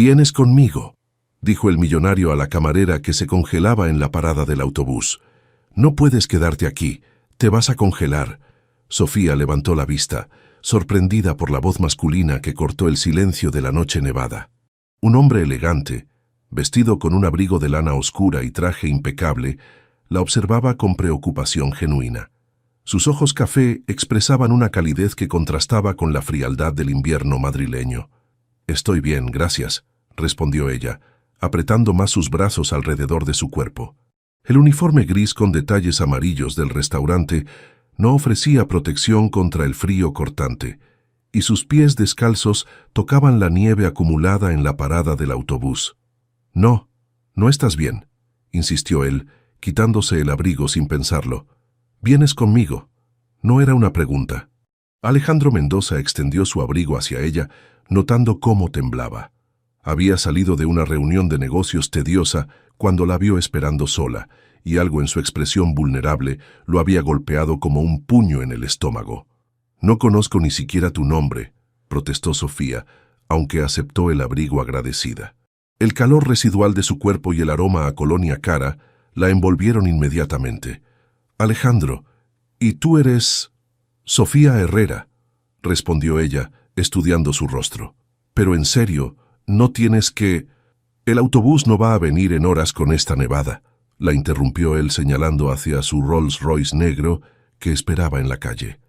«Vienes conmigo», dijo el millonario a la camarera que se congelaba en la parada del autobús. «No puedes quedarte aquí, te vas a congelar». Sofía levantó la vista, sorprendida por la voz masculina que cortó el silencio de la noche nevada. Un hombre elegante, vestido con un abrigo de lana oscura y traje impecable, la observaba con preocupación genuina. Sus ojos café expresaban una calidez que contrastaba con la frialdad del invierno madrileño. «Estoy bien, gracias», respondió ella, apretando más sus brazos alrededor de su cuerpo. El uniforme gris con detalles amarillos del restaurante no ofrecía protección contra el frío cortante, y sus pies descalzos tocaban la nieve acumulada en la parada del autobús. «No, no estás bien», insistió él, quitándose el abrigo sin pensarlo. «Vienes conmigo». No era una pregunta. Alejandro Mendoza extendió su abrigo hacia ella, notando cómo temblaba. Había salido de una reunión de negocios tediosa cuando la vio esperando sola, y algo en su expresión vulnerable lo había golpeado como un puño en el estómago. «No conozco ni siquiera tu nombre», protestó Sofía, aunque aceptó el abrigo agradecida. El calor residual de su cuerpo y el aroma a colonia cara la envolvieron inmediatamente. «Alejandro, ¿y tú eres...?» «Sofía Herrera», respondió ella, estudiando su rostro. «Pero en serio, no tienes que...» «El autobús no va a venir en horas con esta nevada», la interrumpió él señalando hacia su Rolls Royce negro que esperaba en la calle.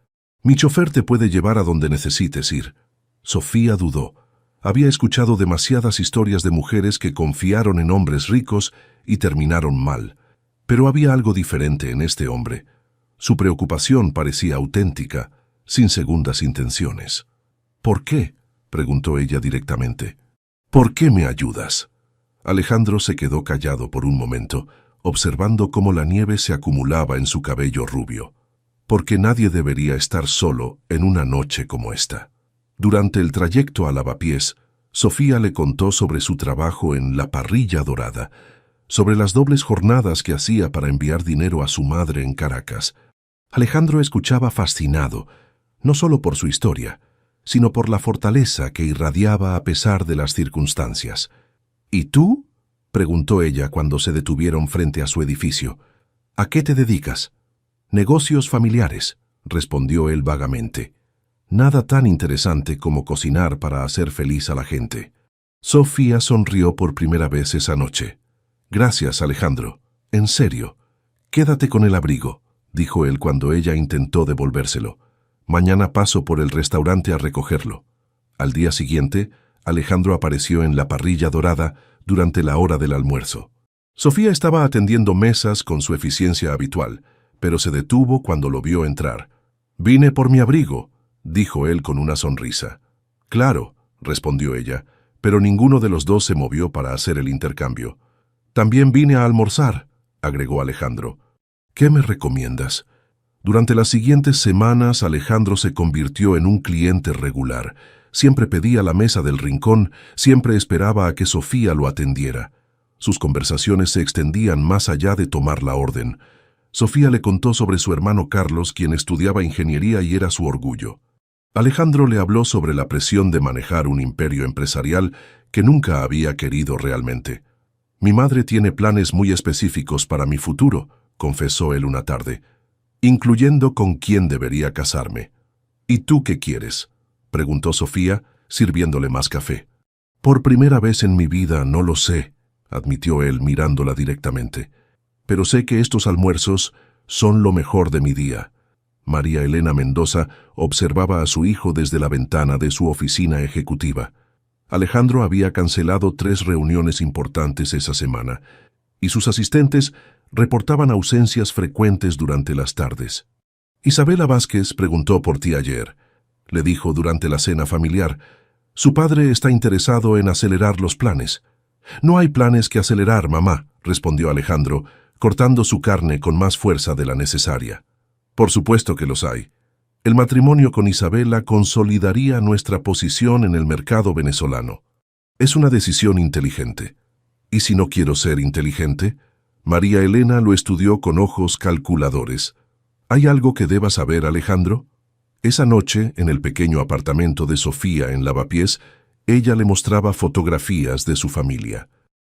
«Mi chofer te puede llevar a donde necesites ir». Sofía dudó. Había escuchado demasiadas historias de mujeres que confiaron en hombres ricos y terminaron mal. Pero había algo diferente en este hombre. Su preocupación parecía auténtica, sin segundas intenciones. «¿Por qué?», preguntó ella directamente. «¿Por qué me ayudas?». Alejandro se quedó callado por un momento, observando cómo la nieve se acumulaba en su cabello rubio. «Porque nadie debería estar solo en una noche como esta». Durante el trayecto a Lavapiés, Sofía le contó sobre su trabajo en La Parrilla Dorada, sobre las dobles jornadas que hacía para enviar dinero a su madre en Caracas. Alejandro escuchaba fascinado, no solo por su historia, sino por la fortaleza que irradiaba a pesar de las circunstancias. «¿Y tú?», preguntó ella cuando se detuvieron frente a su edificio. «¿A qué te dedicas?». «Negocios familiares», respondió él vagamente. Nada tan interesante como cocinar para hacer feliz a la gente. Sofía sonrió por primera vez esa noche. «Gracias, Alejandro. En serio. Quédate con el abrigo», dijo él cuando ella intentó devolvérselo. «Mañana paso por el restaurante a recogerlo». Al día siguiente, Alejandro apareció en La Parrilla Dorada durante la hora del almuerzo. Sofía estaba atendiendo mesas con su eficiencia habitual, pero se detuvo cuando lo vio entrar. «Vine por mi abrigo», dijo él con una sonrisa. «Claro», respondió ella, pero ninguno de los dos se movió para hacer el intercambio. «También vine a almorzar», agregó Alejandro. «¿Qué me recomiendas?». Durante las siguientes semanas, Alejandro se convirtió en un cliente regular. Siempre pedía la mesa del rincón, siempre esperaba a que Sofía lo atendiera. Sus conversaciones se extendían más allá de tomar la orden. Sofía le contó sobre su hermano Carlos, quien estudiaba ingeniería y era su orgullo. Alejandro le habló sobre la presión de manejar un imperio empresarial que nunca había querido realmente. «Mi madre tiene planes muy específicos para mi futuro», confesó él una tarde, «incluyendo con quién debería casarme». «¿Y tú qué quieres?», preguntó Sofía, sirviéndole más café. «Por primera vez en mi vida no lo sé», admitió él mirándola directamente. «Pero sé que estos almuerzos son lo mejor de mi día». María Elena Mendoza observaba a su hijo desde la ventana de su oficina ejecutiva. Alejandro había cancelado 3 reuniones importantes esa semana, y sus asistentes reportaban ausencias frecuentes durante las tardes. «Isabela Vázquez preguntó por ti ayer», le dijo durante la cena familiar. «Su padre está interesado en acelerar los planes». «No hay planes que acelerar, mamá», respondió Alejandro, cortando su carne con más fuerza de la necesaria. «Por supuesto que los hay. El matrimonio con Isabela consolidaría nuestra posición en el mercado venezolano. Es una decisión inteligente». «¿Y si no quiero ser inteligente?». María Elena lo estudió con ojos calculadores. «¿Hay algo que deba saber, Alejandro?». Esa noche, en el pequeño apartamento de Sofía en Lavapiés, Ella le mostraba fotografías de su familia.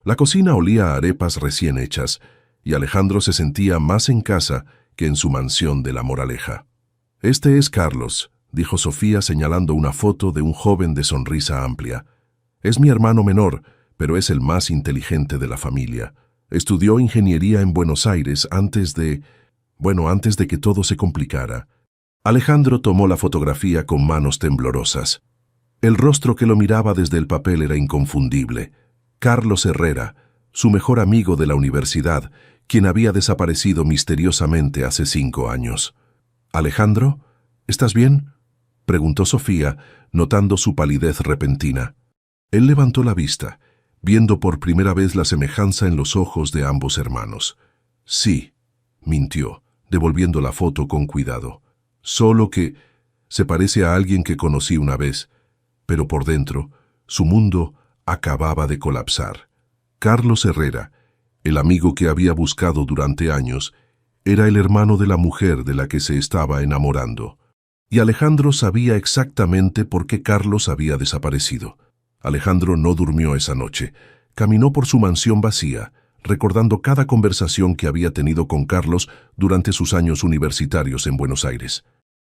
La cocina olía a arepas recién hechas, y Alejandro se sentía más en casa que en su mansión de La Moraleja. «Este es Carlos», dijo Sofía señalando una foto de un joven de sonrisa amplia. «Es mi hermano menor, pero es el más inteligente de la familia. Estudió ingeniería en Buenos Aires antes de que todo se complicara». Alejandro tomó la fotografía con manos temblorosas. El rostro que lo miraba desde el papel era inconfundible. Carlos Herrera, su mejor amigo de la universidad, quien había desaparecido misteriosamente hace 5 años. «¿Alejandro? ¿Estás bien?», preguntó Sofía, notando su palidez repentina. Él levantó la vista, viendo por primera vez la semejanza en los ojos de ambos hermanos. «Sí», mintió, devolviendo la foto con cuidado. «Solo que se parece a alguien que conocí una vez», pero por dentro, su mundo acababa de colapsar. Carlos Herrera, el amigo que había buscado durante años, era el hermano de la mujer de la que se estaba enamorando. Y Alejandro sabía exactamente por qué Carlos había desaparecido. Alejandro no durmió esa noche. Caminó por su mansión vacía, recordando cada conversación que había tenido con Carlos durante sus años universitarios en Buenos Aires.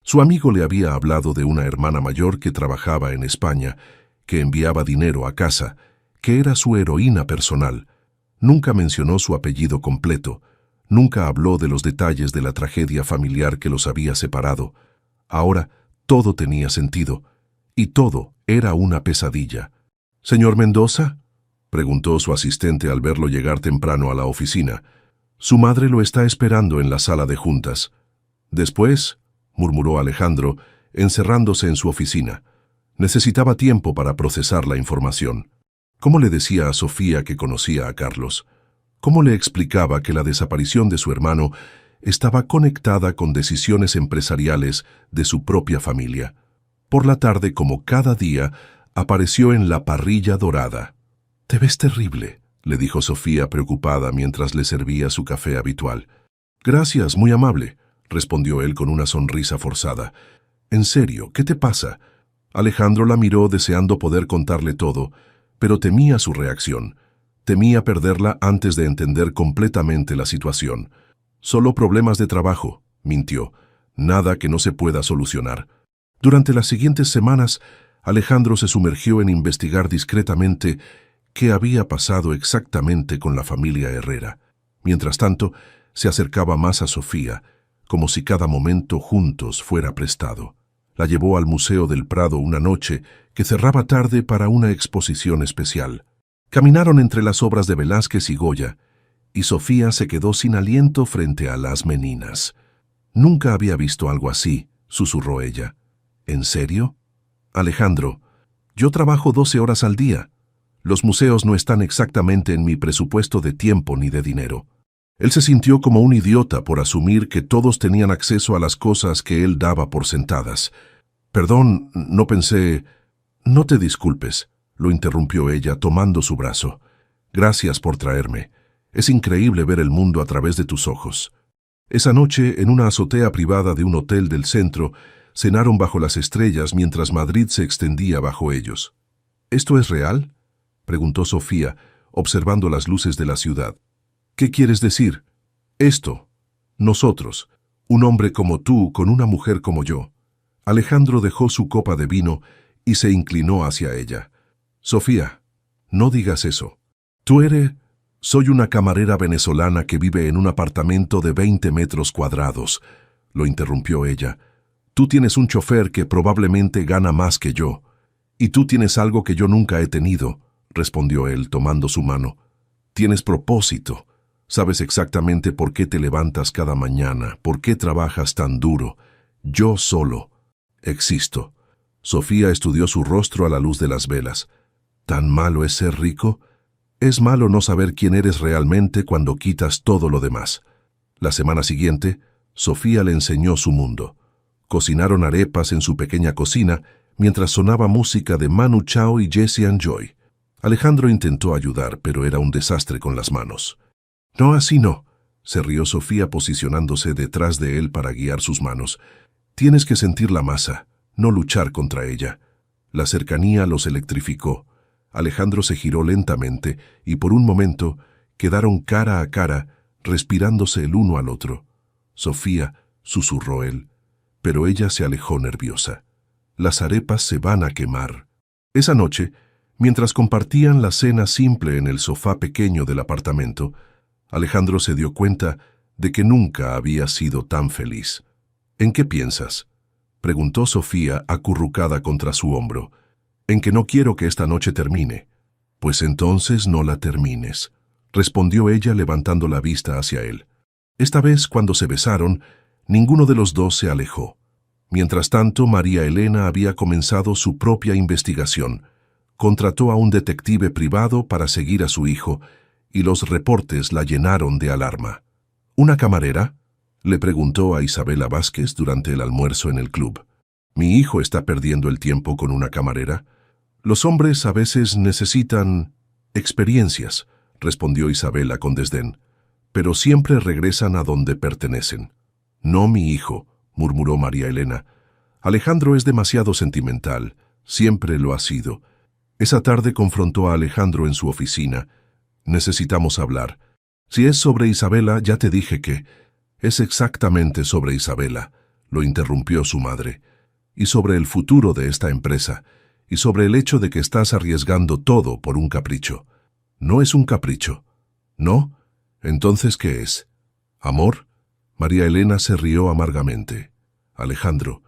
Su amigo le había hablado de una hermana mayor que trabajaba en España, que enviaba dinero a casa, que era su heroína personal. Nunca mencionó su apellido completo, nunca habló de los detalles de la tragedia familiar que los había separado. Ahora todo tenía sentido, y todo era una pesadilla. «¿Señor Mendoza?», preguntó su asistente al verlo llegar temprano a la oficina. «Su madre lo está esperando en la sala de juntas». «Después», murmuró Alejandro, encerrándose en su oficina. Necesitaba tiempo para procesar la información. ¿Cómo le decía a Sofía que conocía a Carlos? ¿Cómo le explicaba que la desaparición de su hermano estaba conectada con decisiones empresariales de su propia familia? Por la tarde, como cada día, apareció en la parrilla dorada. «Te ves terrible», le dijo Sofía preocupada mientras le servía su café habitual. «Gracias, muy amable», respondió él con una sonrisa forzada. «En serio, ¿qué te pasa?». Alejandro la miró deseando poder contarle todo, pero temía su reacción. Temía perderla antes de entender completamente la situación. «Solo problemas de trabajo», mintió. «Nada que no se pueda solucionar». Durante las siguientes semanas, Alejandro se sumergió en investigar discretamente qué había pasado exactamente con la familia Herrera. Mientras tanto, se acercaba más a Sofía, como si cada momento juntos fuera prestado. La llevó al Museo del Prado una noche que cerraba tarde para una exposición especial. Caminaron entre las obras de Velázquez y Goya, y Sofía se quedó sin aliento frente a las meninas. «Nunca había visto algo así», susurró ella. «¿En serio?». «Alejandro, yo trabajo 12 horas al día. Los museos no están exactamente en mi presupuesto de tiempo ni de dinero». Él se sintió como un idiota por asumir que todos tenían acceso a las cosas que él daba por sentadas. «Perdón, no pensé...». «No te disculpes», lo interrumpió ella tomando su brazo. «Gracias por traerme. Es increíble ver el mundo a través de tus ojos». Esa noche, en una azotea privada de un hotel del centro, cenaron bajo las estrellas mientras Madrid se extendía bajo ellos. «¿Esto es real?», preguntó Sofía, observando las luces de la ciudad. «¿Qué quieres decir?». «Esto. Nosotros. Un hombre como tú con una mujer como yo». Alejandro dejó su copa de vino y se inclinó hacia ella. «Sofía, no digas eso. Tú eres...». «Soy una camarera venezolana que vive en un apartamento de 20 metros cuadrados», lo interrumpió ella. «Tú tienes un chofer que probablemente gana más que yo. Y tú tienes algo que yo nunca he tenido», respondió él tomando su mano. «Tienes propósito. Sabes exactamente por qué te levantas cada mañana, por qué trabajas tan duro. Yo solo existo». Sofía estudió su rostro a la luz de las velas. «¿Tan malo es ser rico?». «Es malo no saber quién eres realmente cuando quitas todo lo demás». La semana siguiente, Sofía le enseñó su mundo. Cocinaron arepas en su pequeña cocina mientras sonaba música de Manu Chao y Jesse and Joy. Alejandro intentó ayudar, pero era un desastre con las manos. «No, así no», se rió Sofía posicionándose detrás de él para guiar sus manos. «Tienes que sentir la masa, no luchar contra ella». La cercanía los electrificó. Alejandro se giró lentamente y por un momento quedaron cara a cara, respirándose el uno al otro. «Sofía», susurró él, pero ella se alejó nerviosa. «Las arepas se van a quemar». Esa noche, mientras compartían la cena simple en el sofá pequeño del apartamento, Alejandro se dio cuenta de que nunca había sido tan feliz. «¿En qué piensas?», preguntó Sofía acurrucada contra su hombro. «En que no quiero que esta noche termine». «Pues entonces no la termines», respondió ella levantando la vista hacia él. Esta vez, cuando se besaron, ninguno de los dos se alejó. Mientras tanto, María Elena había comenzado su propia investigación. Contrató a un detective privado para seguir a su hijo, y los reportes la llenaron de alarma. «¿Una camarera?», le preguntó a Isabela Vázquez durante el almuerzo en el club. «¿Mi hijo está perdiendo el tiempo con una camarera?». «Los hombres a veces necesitan experiencias», respondió Isabela con desdén, «pero siempre regresan a donde pertenecen». «No, mi hijo», murmuró María Elena. «Alejandro es demasiado sentimental, siempre lo ha sido». Esa tarde confrontó a Alejandro en su oficina. «Necesitamos hablar. Si es sobre Isabela, ya te dije que...». «Es exactamente sobre Isabela», lo interrumpió su madre, «y sobre el futuro de esta empresa, y sobre el hecho de que estás arriesgando todo por un capricho». «No es un capricho». «¿No? Entonces, ¿qué es? ¿Amor?». María Elena se rió amargamente. «Alejandro,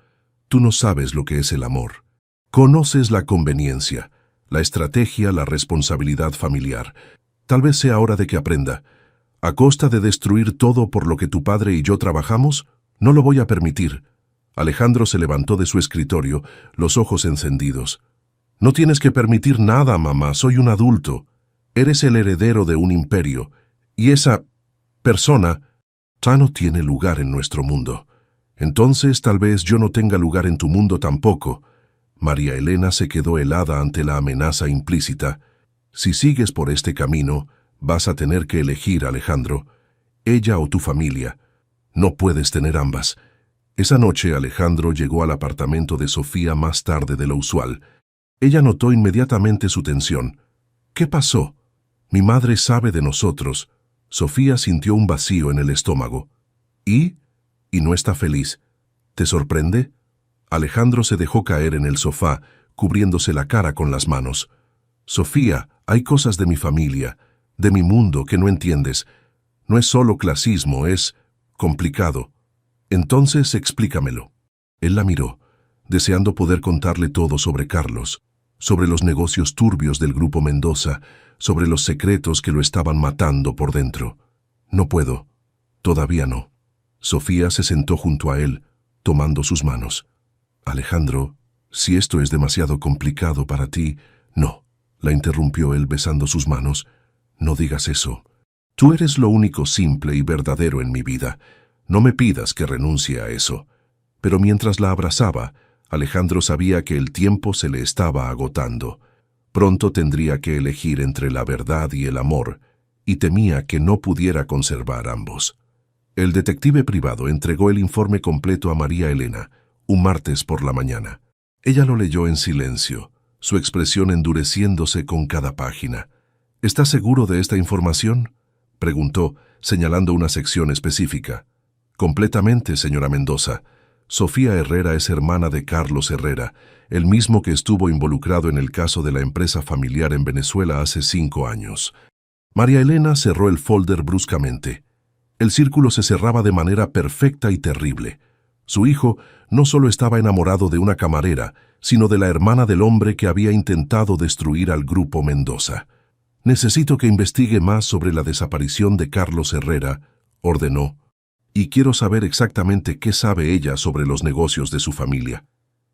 tú no sabes lo que es el amor. Conoces la conveniencia, la estrategia, la responsabilidad familiar. Tal vez sea hora de que aprenda. ¿A costa de destruir todo por lo que tu padre y yo trabajamos? No lo voy a permitir». Alejandro se levantó de su escritorio, los ojos encendidos. «No tienes que permitir nada, mamá, soy un adulto. Eres el heredero de un imperio, y esa persona ya no tiene lugar en nuestro mundo. Entonces tal vez yo no tenga lugar en tu mundo tampoco». María Elena se quedó helada ante la amenaza implícita. «Si sigues por este camino, vas a tener que elegir, Alejandro, ella o tu familia. No puedes tener ambas». Esa noche Alejandro llegó al apartamento de Sofía más tarde de lo usual. Ella notó inmediatamente su tensión. «¿Qué pasó?». «Mi madre sabe de nosotros». Sofía sintió un vacío en el estómago. «¿Y? ¿Y no está feliz? ¿Te sorprende?». Alejandro se dejó caer en el sofá, cubriéndose la cara con las manos. «Sofía, hay cosas de mi familia, de mi mundo que no entiendes. No es solo clasismo, es complicado. Entonces explícamelo». Él la miró, deseando poder contarle todo sobre Carlos, sobre los negocios turbios del Grupo Mendoza, sobre los secretos que lo estaban matando por dentro. «No puedo. Todavía no». Sofía se sentó junto a él, tomando sus manos. «Alejandro, si esto es demasiado complicado para ti...». «No», la interrumpió él besando sus manos. «No digas eso. Tú eres lo único simple y verdadero en mi vida. No me pidas que renuncie a eso». Pero mientras la abrazaba, Alejandro sabía que el tiempo se le estaba agotando. Pronto tendría que elegir entre la verdad y el amor, y temía que no pudiera conservar ambos. El detective privado entregó el informe completo a María Elena, un martes por la mañana. Ella lo leyó en silencio, su expresión endureciéndose con cada página. «¿Estás seguro de esta información?», preguntó, señalando una sección específica. «Completamente, señora Mendoza. Sofía Herrera es hermana de Carlos Herrera, el mismo que estuvo involucrado en el caso de la empresa familiar en Venezuela hace 5 años». María Elena cerró el folder bruscamente. El círculo se cerraba de manera perfecta y terrible. Su hijo no solo estaba enamorado de una camarera, sino de la hermana del hombre que había intentado destruir al Grupo Mendoza. «Necesito que investigue más sobre la desaparición de Carlos Herrera», ordenó, «y quiero saber exactamente qué sabe ella sobre los negocios de su familia».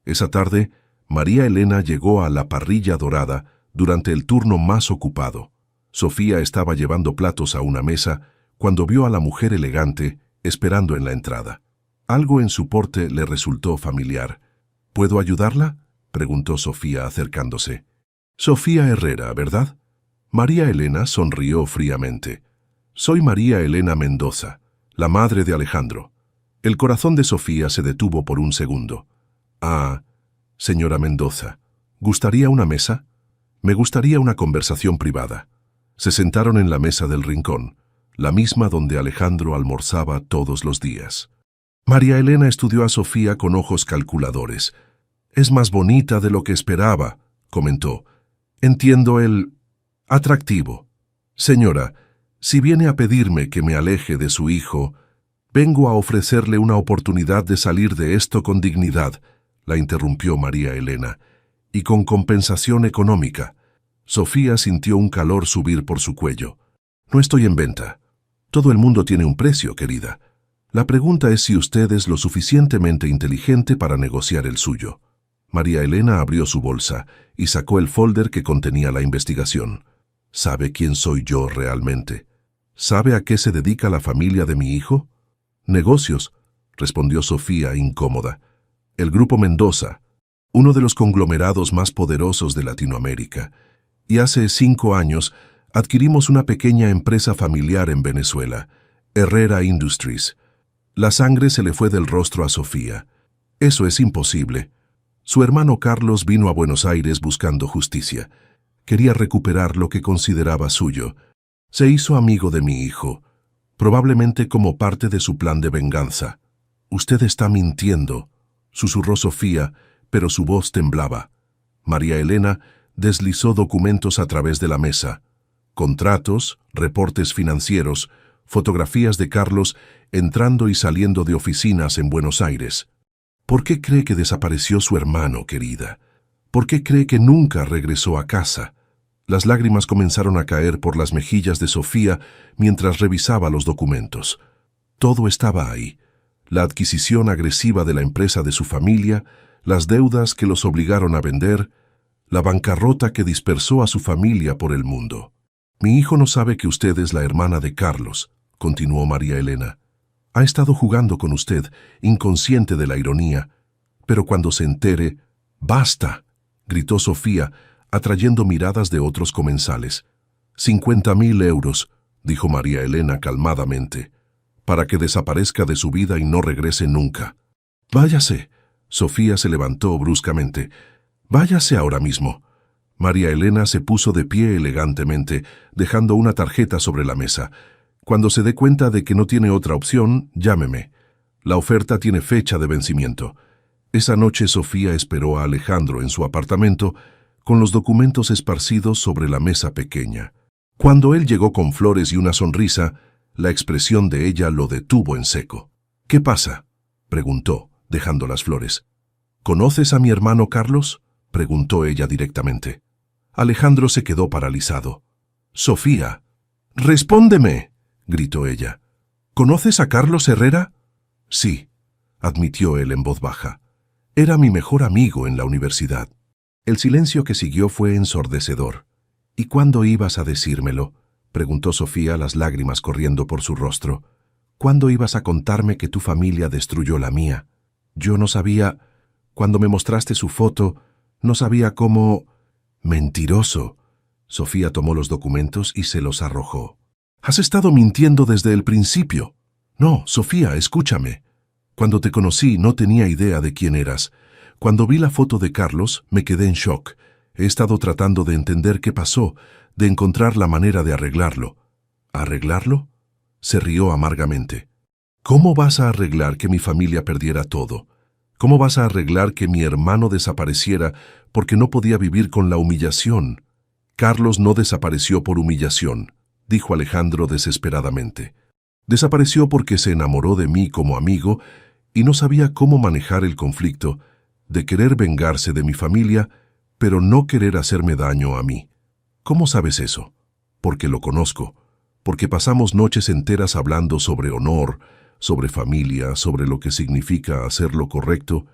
Esa tarde, María Elena llegó a la parrilla dorada durante el turno más ocupado. Sofía estaba llevando platos a una mesa cuando vio a la mujer elegante esperando en la entrada. Algo en su porte le resultó familiar. «¿Puedo ayudarla?», preguntó Sofía acercándose. «Sofía Herrera, ¿verdad?». María Elena sonrió fríamente. «Soy María Elena Mendoza, la madre de Alejandro». El corazón de Sofía se detuvo por un segundo. «Ah, señora Mendoza», ¿Gustaría una mesa? Me gustaría una conversación privada. Se sentaron en la mesa del rincón, la misma donde Alejandro almorzaba todos los días. María Elena estudió a Sofía con ojos calculadores. «Es más bonita de lo que esperaba», comentó. «Entiendo el atractivo. Señora, si viene a pedirme que me aleje de su hijo, vengo a ofrecerle una oportunidad de salir de esto con dignidad», la interrumpió María Elena, «y con compensación económica». Sofía sintió un calor subir por su cuello. «No estoy en venta. Todo el mundo tiene un precio, querida. La pregunta es si usted es lo suficientemente inteligente para negociar el suyo». María Elena abrió su bolsa y sacó el folder que contenía la investigación. «¿Sabe quién soy yo realmente? ¿Sabe a qué se dedica la familia de mi hijo?» «Negocios», respondió Sofía incómoda. «El Grupo Mendoza, uno de los conglomerados más poderosos de Latinoamérica. Y hace 5 años adquirimos una pequeña empresa familiar en Venezuela, Herrera Industries». La sangre se le fue del rostro a Sofía. «Eso es imposible. Su hermano Carlos vino a Buenos Aires buscando justicia. Quería recuperar lo que consideraba suyo. Se hizo amigo de mi hijo, probablemente como parte de su plan de venganza». «Usted está mintiendo», susurró Sofía, pero su voz temblaba. María Elena deslizó documentos a través de la mesa. Contratos, reportes financieros, fotografías de Carlos entrando y saliendo de oficinas en Buenos Aires. «¿Por qué cree que desapareció su hermano, querida? ¿Por qué cree que nunca regresó a casa?». Las lágrimas comenzaron a caer por las mejillas de Sofía mientras revisaba los documentos. Todo estaba ahí. La adquisición agresiva de la empresa de su familia, las deudas que los obligaron a vender, la bancarrota que dispersó a su familia por el mundo. «Mi hijo no sabe que usted es la hermana de Carlos», continuó María Elena. «Ha estado jugando con usted, inconsciente de la ironía. Pero cuando se entere...». «¡Basta!», gritó Sofía, atrayendo miradas de otros comensales. 50.000 euros, dijo María Elena calmadamente, para que desaparezca de su vida y no regrese nunca. «Váyase». Sofía se levantó bruscamente. «Váyase ahora mismo». María Elena se puso de pie elegantemente, dejando una tarjeta sobre la mesa. «Cuando se dé cuenta de que no tiene otra opción, llámeme. La oferta tiene fecha de vencimiento». Esa noche Sofía esperó a Alejandro en su apartamento, con los documentos esparcidos sobre la mesa pequeña. Cuando él llegó con flores y una sonrisa, la expresión de ella lo detuvo en seco. «¿Qué pasa?», preguntó, dejando las flores. «¿Conoces a mi hermano Carlos?», preguntó ella directamente. Alejandro se quedó paralizado. «Sofía, respóndeme», gritó ella. «¿Conoces a Carlos Herrera?». «Sí», admitió él en voz baja. «Era mi mejor amigo en la universidad». El silencio que siguió fue ensordecedor. «¿Y cuándo ibas a decírmelo?», preguntó Sofía, las lágrimas corriendo por su rostro. «¿Cuándo ibas a contarme que tu familia destruyó la mía? Yo no sabía... Cuando me mostraste su foto, no sabía cómo...». «Mentiroso». Sofía tomó los documentos y se los arrojó. «Has estado mintiendo desde el principio». «No, Sofía, escúchame. Cuando te conocí no tenía idea de quién eras. Cuando vi la foto de Carlos, me quedé en shock. He estado tratando de entender qué pasó, de encontrar la manera de arreglarlo». «¿Arreglarlo?», se rió amargamente. «¿Cómo vas a arreglar que mi familia perdiera todo? ¿Cómo vas a arreglar que mi hermano desapareciera porque no podía vivir con la humillación?». «Carlos no desapareció por humillación», dijo Alejandro desesperadamente. «Desapareció porque se enamoró de mí como amigo y no sabía cómo manejar el conflicto de querer vengarse de mi familia, pero no querer hacerme daño a mí». «¿Cómo sabes eso?». «Porque lo conozco, porque pasamos noches enteras hablando sobre honor, sobre familia, sobre lo que significa hacer lo correcto,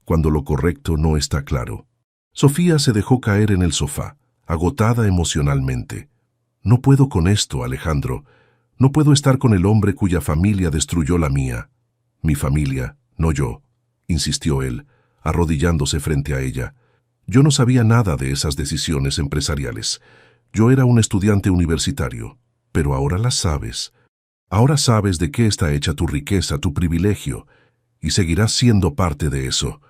cuando lo correcto no está claro». Sofía se dejó caer en el sofá, agotada emocionalmente. «No puedo con esto, Alejandro. No puedo estar con el hombre cuya familia destruyó la mía». «Mi familia, no yo», insistió él, arrodillándose frente a ella. «Yo no sabía nada de esas decisiones empresariales. Yo era un estudiante universitario, pero ahora las sabes. Ahora sabes de qué está hecha tu riqueza, tu privilegio, y seguirás siendo parte de eso».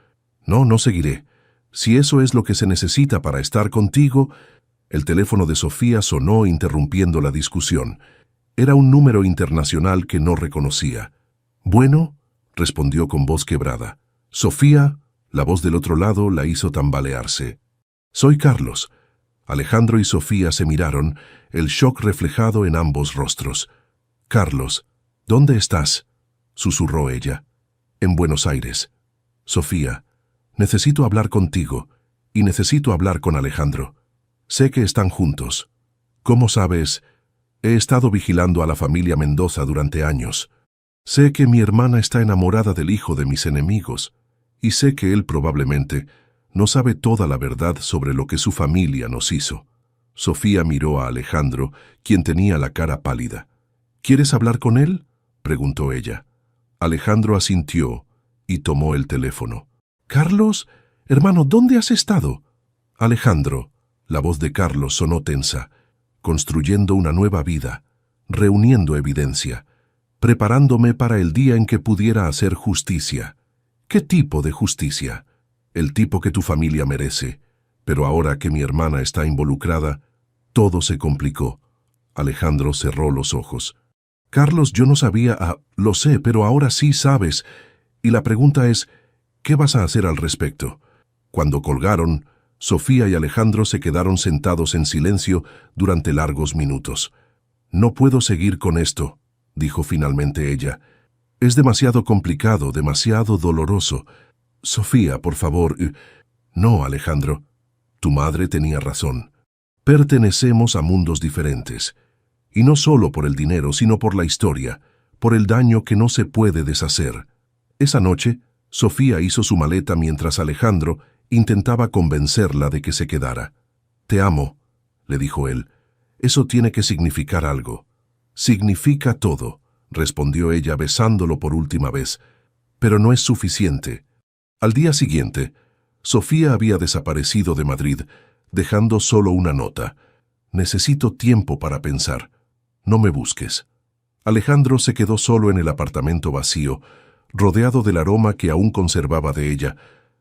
«No, no seguiré. Si eso es lo que se necesita para estar contigo... El teléfono de Sofía sonó interrumpiendo la discusión. Era un número internacional que no reconocía. «Bueno», respondió con voz quebrada. «Sofía», la voz del otro lado la hizo tambalearse. «Soy Carlos». Alejandro y Sofía se miraron, el shock reflejado en ambos rostros. «Carlos, ¿dónde estás?», susurró ella. «En Buenos Aires». «Sofía, necesito hablar contigo, y necesito hablar con Alejandro. Sé que están juntos. ¿Cómo sabes? He estado vigilando a la familia Mendoza durante años. Sé que mi hermana está enamorada del hijo de mis enemigos, y sé que él probablemente no sabe toda la verdad sobre lo que su familia nos hizo». Sofía miró a Alejandro, quien tenía la cara pálida. «¿Quieres hablar con él?», preguntó ella. Alejandro asintió y tomó el teléfono. «Carlos, hermano, ¿dónde has estado?». «Alejandro», la voz de Carlos sonó tensa, construyendo una nueva vida, reuniendo evidencia, preparándome para el día en que pudiera hacer justicia. ¿Qué tipo de justicia? El tipo que tu familia merece. Pero ahora que mi hermana está involucrada, todo se complicó». Alejandro cerró los ojos. «Carlos, yo no sabía... lo sé, pero ahora sí sabes. Y la pregunta es, ¿qué vas a hacer al respecto?». Cuando colgaron, Sofía y Alejandro se quedaron sentados en silencio durante largos minutos. «No puedo seguir con esto», dijo finalmente ella. «Es demasiado complicado, demasiado doloroso. Sofía, por favor». «No, Alejandro. Tu madre tenía razón. Pertenecemos a mundos diferentes. Y no solo por el dinero, sino por la historia, por el daño que no se puede deshacer». Esa noche, Sofía hizo su maleta mientras Alejandro intentaba convencerla de que se quedara. «Te amo», le dijo él. «Eso tiene que significar algo». «Significa todo», respondió ella besándolo por última vez. «Pero no es suficiente». Al día siguiente, Sofía había desaparecido de Madrid, dejando solo una nota. «Necesito tiempo para pensar. No me busques». Alejandro se quedó solo en el apartamento vacío, rodeado del aroma que aún conservaba de ella,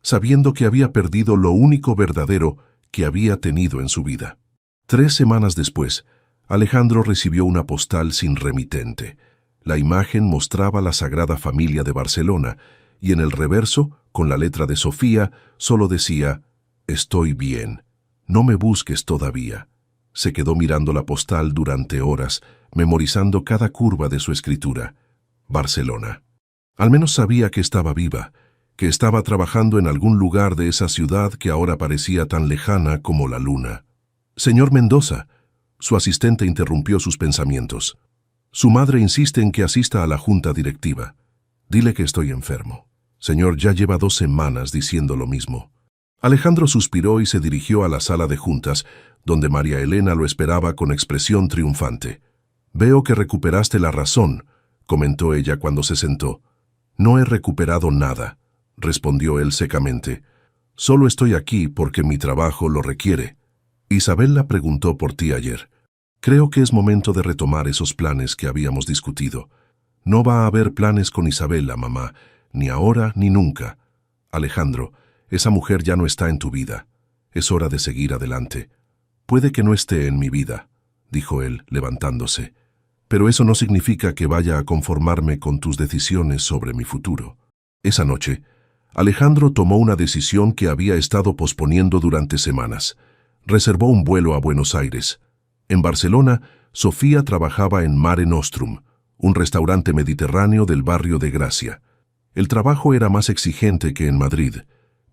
sabiendo que había perdido lo único verdadero que había tenido en su vida. 3 semanas después, Alejandro recibió una postal sin remitente. La imagen mostraba la Sagrada Familia de Barcelona, y en el reverso, con la letra de Sofía, solo decía: «Estoy bien. No me busques todavía». Se quedó mirando la postal durante horas, memorizando cada curva de su escritura. Barcelona. Al menos sabía que estaba viva, que estaba trabajando en algún lugar de esa ciudad que ahora parecía tan lejana como la luna. «Señor Mendoza», su asistente interrumpió sus pensamientos. «Su madre insiste en que asista a la junta directiva. Dile que estoy enfermo». «Señor, ya lleva 2 semanas diciendo lo mismo». Alejandro suspiró y se dirigió a la sala de juntas, donde María Elena lo esperaba con expresión triunfante. «Veo que recuperaste la razón», comentó ella cuando se sentó. «No he recuperado nada», respondió él secamente. «Solo estoy aquí porque mi trabajo lo requiere. Isabela preguntó por ti ayer. Creo que es momento de retomar esos planes que habíamos discutido. No va a haber planes con Isabela, mamá, ni ahora ni nunca. Alejandro, esa mujer ya no está en tu vida. Es hora de seguir adelante. Puede que no esté en mi vida», dijo él, levantándose. «Pero eso no significa que vaya a conformarme con tus decisiones sobre mi futuro». Esa noche, Alejandro tomó una decisión que había estado posponiendo durante semanas. Reservó un vuelo a Buenos Aires. En Barcelona, Sofía trabajaba en Mare Nostrum, un restaurante mediterráneo del barrio de Gracia. El trabajo era más exigente que en Madrid,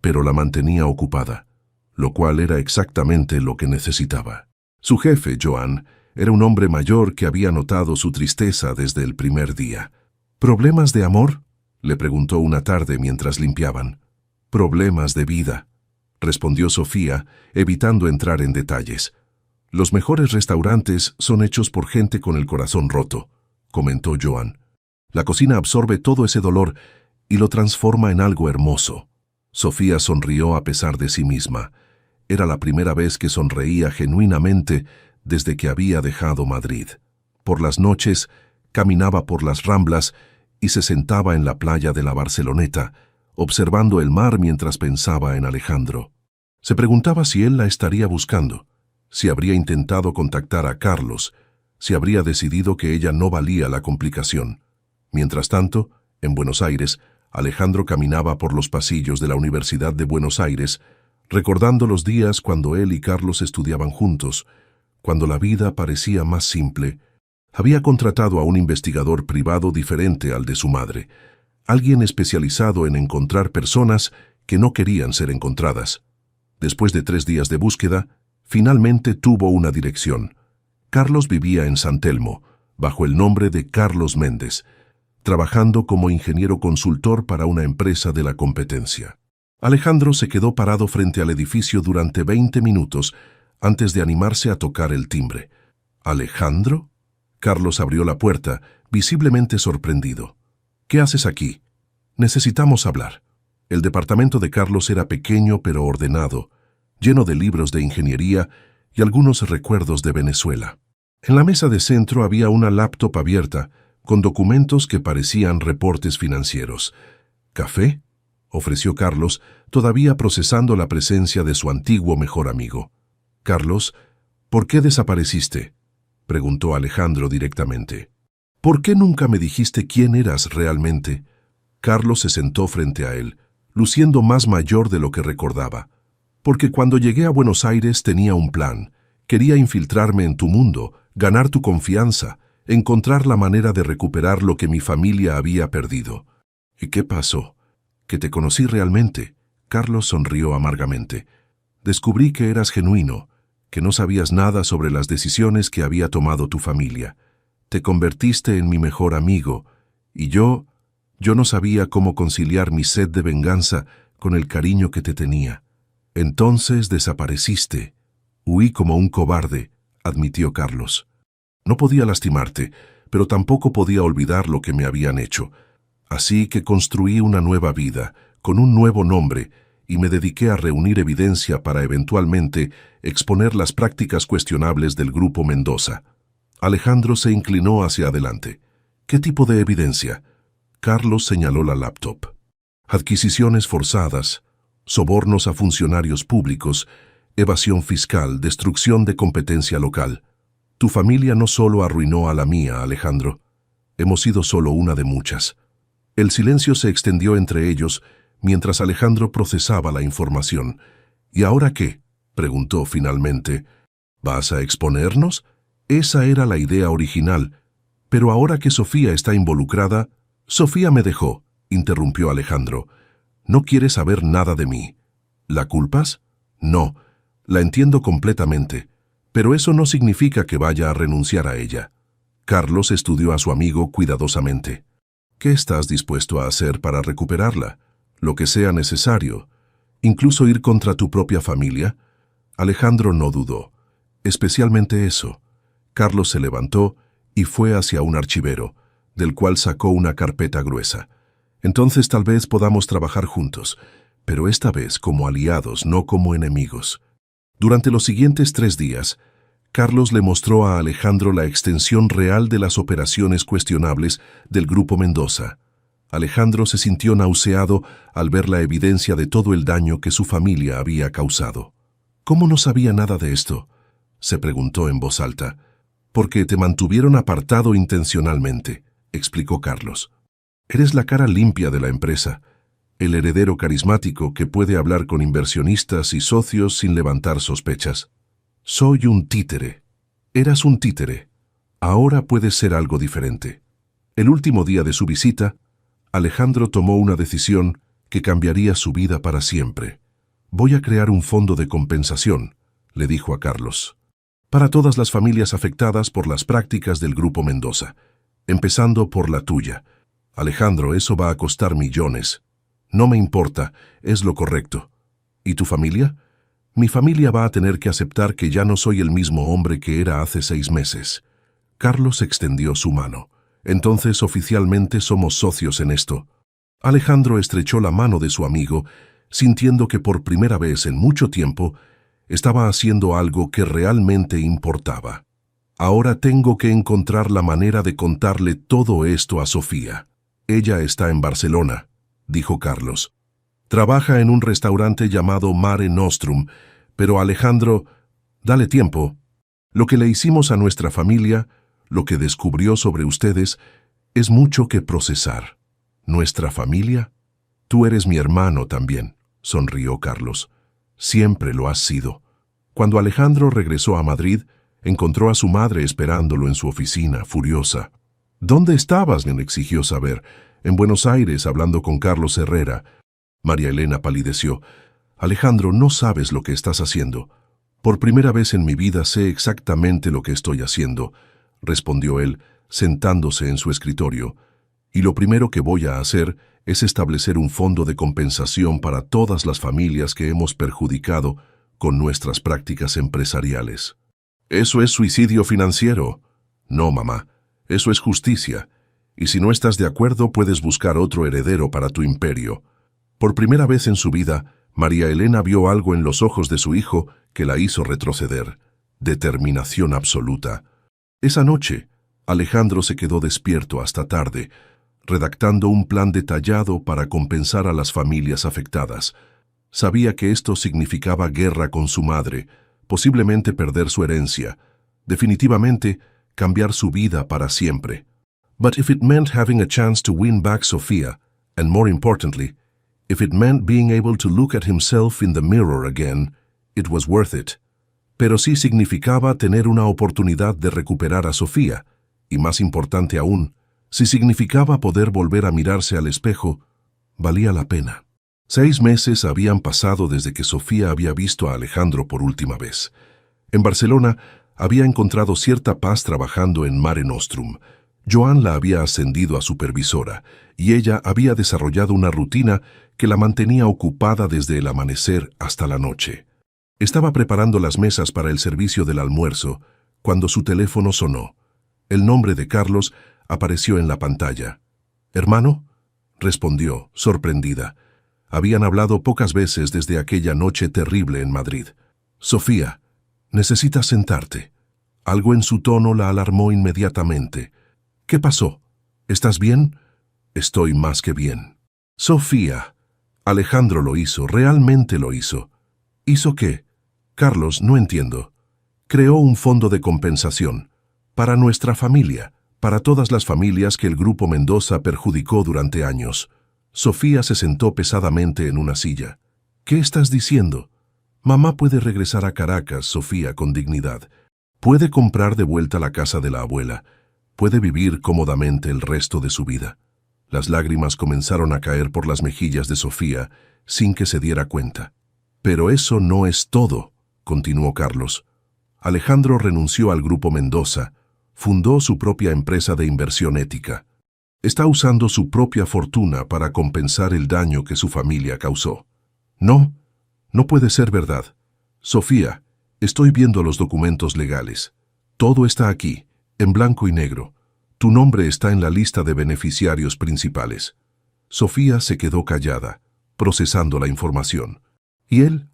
pero la mantenía ocupada, lo cual era exactamente lo que necesitaba. Su jefe, Joan, era un hombre mayor que había notado su tristeza desde el primer día. «¿Problemas de amor?», le preguntó una tarde mientras limpiaban. «Problemas de vida», respondió Sofía, evitando entrar en detalles. «Los mejores restaurantes son hechos por gente con el corazón roto», comentó Joan. «La cocina absorbe todo ese dolor y lo transforma en algo hermoso». Sofía sonrió a pesar de sí misma. Era la primera vez que sonreía genuinamente desde que había dejado Madrid. Por las noches, caminaba por las Ramblas y se sentaba en la playa de la Barceloneta, observando el mar mientras pensaba en Alejandro. Se preguntaba si él la estaría buscando, si habría intentado contactar a Carlos, si habría decidido que ella no valía la complicación. Mientras tanto, en Buenos Aires, Alejandro caminaba por los pasillos de la Universidad de Buenos Aires, recordando los días cuando él y Carlos estudiaban juntos, cuando la vida parecía más simple. Había contratado a un investigador privado diferente al de su madre, alguien especializado en encontrar personas que no querían ser encontradas. Después de 3 días de búsqueda, finalmente tuvo una dirección. Carlos vivía en San Telmo, bajo el nombre de Carlos Méndez, trabajando como ingeniero consultor para una empresa de la competencia. Alejandro se quedó parado frente al edificio durante 20 minutos antes de animarse a tocar el timbre. ¿Alejandro? Carlos abrió la puerta, visiblemente sorprendido. ¿Qué haces aquí? Necesitamos hablar. El departamento de Carlos era pequeño pero ordenado, lleno de libros de ingeniería y algunos recuerdos de Venezuela. En la mesa de centro había una laptop abierta, con documentos que parecían reportes financieros. ¿Café?, ofreció Carlos, todavía procesando la presencia de su antiguo mejor amigo. «Carlos, ¿por qué desapareciste?», preguntó Alejandro directamente. «¿Por qué nunca me dijiste quién eras realmente?». Carlos se sentó frente a él, luciendo más mayor de lo que recordaba. «Porque cuando llegué a Buenos Aires tenía un plan. Quería infiltrarme en tu mundo, ganar tu confianza, encontrar la manera de recuperar lo que mi familia había perdido». «¿Y qué pasó?». «Que te conocí realmente», Carlos sonrió amargamente. «Descubrí que eras genuino, que no sabías nada sobre las decisiones que había tomado tu familia. Te convertiste en mi mejor amigo, y yo no sabía cómo conciliar mi sed de venganza con el cariño que te tenía. Entonces desapareciste. Huí como un cobarde», admitió Carlos. «No podía lastimarte, pero tampoco podía olvidar lo que me habían hecho. Así que construí una nueva vida, con un nuevo nombre, y me dediqué a reunir evidencia para eventualmente exponer las prácticas cuestionables del Grupo Mendoza». Alejandro se inclinó hacia adelante. «¿Qué tipo de evidencia?». Carlos señaló la laptop. «Adquisiciones forzadas, sobornos a funcionarios públicos, evasión fiscal, destrucción de competencia local. Tu familia no solo arruinó a la mía, Alejandro. Hemos sido solo una de muchas». El silencio se extendió entre ellos mientras Alejandro procesaba la información. «¿Y ahora qué?», preguntó finalmente. «¿Vas a exponernos?». Esa era la idea original. Pero ahora que Sofía está involucrada... «Sofía me dejó», interrumpió Alejandro. «No quiere saber nada de mí». «¿La culpas?». «No, la entiendo completamente, pero eso no significa que vaya a renunciar a ella». Carlos estudió a su amigo cuidadosamente. «¿Qué estás dispuesto a hacer para recuperarla? Lo que sea necesario. ¿Incluso ir contra tu propia familia?». Alejandro no dudó. «Especialmente eso». Carlos se levantó y fue hacia un archivero, del cual sacó una carpeta gruesa. «Entonces tal vez podamos trabajar juntos, pero esta vez como aliados, no como enemigos». Durante los siguientes 3 días, Carlos le mostró a Alejandro la extensión real de las operaciones cuestionables del Grupo Mendoza. Alejandro se sintió nauseado al ver la evidencia de todo el daño que su familia había causado. «¿Cómo no sabía nada de esto?», se preguntó en voz alta. «Porque te mantuvieron apartado intencionalmente», explicó Carlos. «Eres la cara limpia de la empresa, el heredero carismático que puede hablar con inversionistas y socios sin levantar sospechas. Soy un títere. Eras un títere. Ahora puedes ser algo diferente». El último día de su visita, Alejandro tomó una decisión que cambiaría su vida para siempre. «Voy a crear un fondo de compensación», le dijo a Carlos, «para todas las familias afectadas por las prácticas del Grupo Mendoza, empezando por la tuya. Alejandro, eso va a costar millones. No me importa, es lo correcto. ¿Y tu familia?». «Mi familia va a tener que aceptar que ya no soy el mismo hombre que era hace 6 meses». Carlos extendió su mano. «Entonces oficialmente somos socios en esto». Alejandro estrechó la mano de su amigo, sintiendo que por primera vez en mucho tiempo estaba haciendo algo que realmente importaba. «Ahora tengo que encontrar la manera de contarle todo esto a Sofía. Ella está en Barcelona», dijo Carlos. Trabaja en un restaurante llamado Mare Nostrum, pero Alejandro, dale tiempo. Lo que le hicimos a nuestra familia, lo que descubrió sobre ustedes, es mucho que procesar. ¿Nuestra familia? Tú eres mi hermano también, sonrió Carlos. Siempre lo has sido. Cuando Alejandro regresó a Madrid, encontró a su madre esperándolo en su oficina, furiosa. ¿Dónde estabas?, le exigió saber. En Buenos Aires, hablando con Carlos Herrera. María Elena palideció. Alejandro, no sabes lo que estás haciendo. Por primera vez en mi vida sé exactamente lo que estoy haciendo, respondió él, sentándose en su escritorio. Y lo primero que voy a hacer es establecer un fondo de compensación para todas las familias que hemos perjudicado con nuestras prácticas empresariales. ¿Eso es suicidio financiero? No, mamá, eso es justicia. Y si no estás de acuerdo, puedes buscar otro heredero para tu imperio. Por primera vez en su vida, María Elena vio algo en los ojos de su hijo que la hizo retroceder. Determinación absoluta. Esa noche, Alejandro se quedó despierto hasta tarde, redactando un plan detallado para compensar a las familias afectadas. Sabía que esto significaba guerra con su madre, posiblemente perder su herencia, definitivamente cambiar su vida para siempre. But if it meant having a chance to win back Sofía, and more importantly, if it meant being able to look at himself in the mirror again, it was worth it. Pero sí significaba tener una oportunidad de recuperar a Sofía, y más importante aún, si significaba poder volver a mirarse al espejo, valía la pena. 6 meses habían pasado desde que Sofía había visto a Alejandro por última vez. En Barcelona había encontrado cierta paz trabajando en Mare Nostrum. Joan la había ascendido a supervisora, y ella había desarrollado una rutina que la mantenía ocupada desde el amanecer hasta la noche. Estaba preparando las mesas para el servicio del almuerzo, cuando su teléfono sonó. El nombre de Carlos apareció en la pantalla. «¿Hermano?», respondió, sorprendida. Habían hablado pocas veces desde aquella noche terrible en Madrid. «Sofía, necesitas sentarte». Algo en su tono la alarmó inmediatamente. «¿Qué pasó? ¿Estás bien?». «Estoy más que bien». «Sofía». Alejandro lo hizo, realmente lo hizo. ¿Hizo qué? Carlos, no entiendo. Creó un fondo de compensación. Para nuestra familia, para todas las familias que el Grupo Mendoza perjudicó durante años. Sofía se sentó pesadamente en una silla. ¿Qué estás diciendo? Mamá puede regresar a Caracas, Sofía, con dignidad. Puede comprar de vuelta la casa de la abuela. Puede vivir cómodamente el resto de su vida. Las lágrimas comenzaron a caer por las mejillas de Sofía sin que se diera cuenta. Pero eso no es todo, continuó Carlos. Alejandro renunció al Grupo Mendoza, fundó su propia empresa de inversión ética. Está usando su propia fortuna para compensar el daño que su familia causó. No, no puede ser verdad. Sofía, estoy viendo los documentos legales. Todo está aquí, en blanco y negro. Tu nombre está en la lista de beneficiarios principales. Sofía se quedó callada, procesando la información. ¿Y él?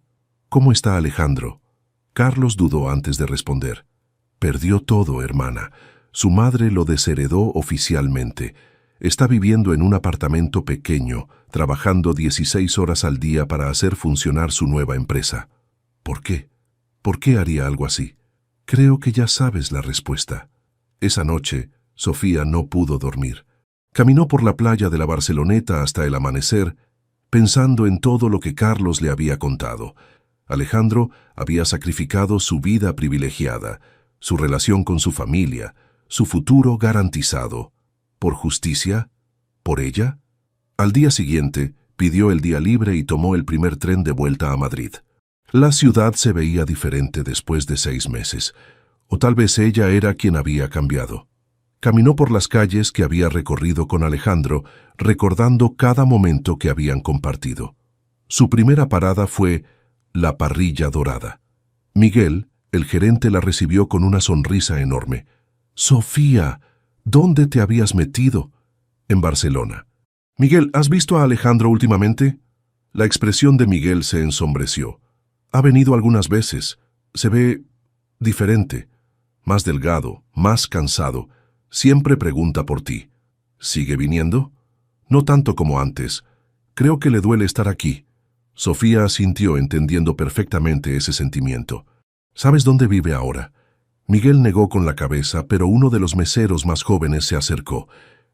¿Cómo está Alejandro? Carlos dudó antes de responder. Perdió todo, hermana. Su madre lo desheredó oficialmente. Está viviendo en un apartamento pequeño, trabajando 16 horas al día para hacer funcionar su nueva empresa. ¿Por qué? ¿Por qué haría algo así? Creo que ya sabes la respuesta. Esa noche, Sofía no pudo dormir. Caminó por la playa de la Barceloneta hasta el amanecer, pensando en todo lo que Carlos le había contado. Alejandro había sacrificado su vida privilegiada, su relación con su familia, su futuro garantizado. ¿Por justicia? ¿Por ella? Al día siguiente, pidió el día libre y tomó el primer tren de vuelta a Madrid. La ciudad se veía diferente después de 6 meses, o tal vez ella era quien había cambiado. Caminó por las calles que había recorrido con Alejandro, recordando cada momento que habían compartido. Su primera parada fue la Parrilla Dorada. Miguel, el gerente, la recibió con una sonrisa enorme. «Sofía, ¿dónde te habías metido?» «En Barcelona». «Miguel, ¿has visto a Alejandro últimamente?» La expresión de Miguel se ensombreció. «Ha venido algunas veces. Se ve diferente, más delgado, más cansado. Siempre pregunta por ti». «¿Sigue viniendo?» «No tanto como antes. Creo que le duele estar aquí». Sofía asintió entendiendo perfectamente ese sentimiento. ¿Sabes dónde vive ahora? Miguel negó con la cabeza, pero uno de los meseros más jóvenes se acercó.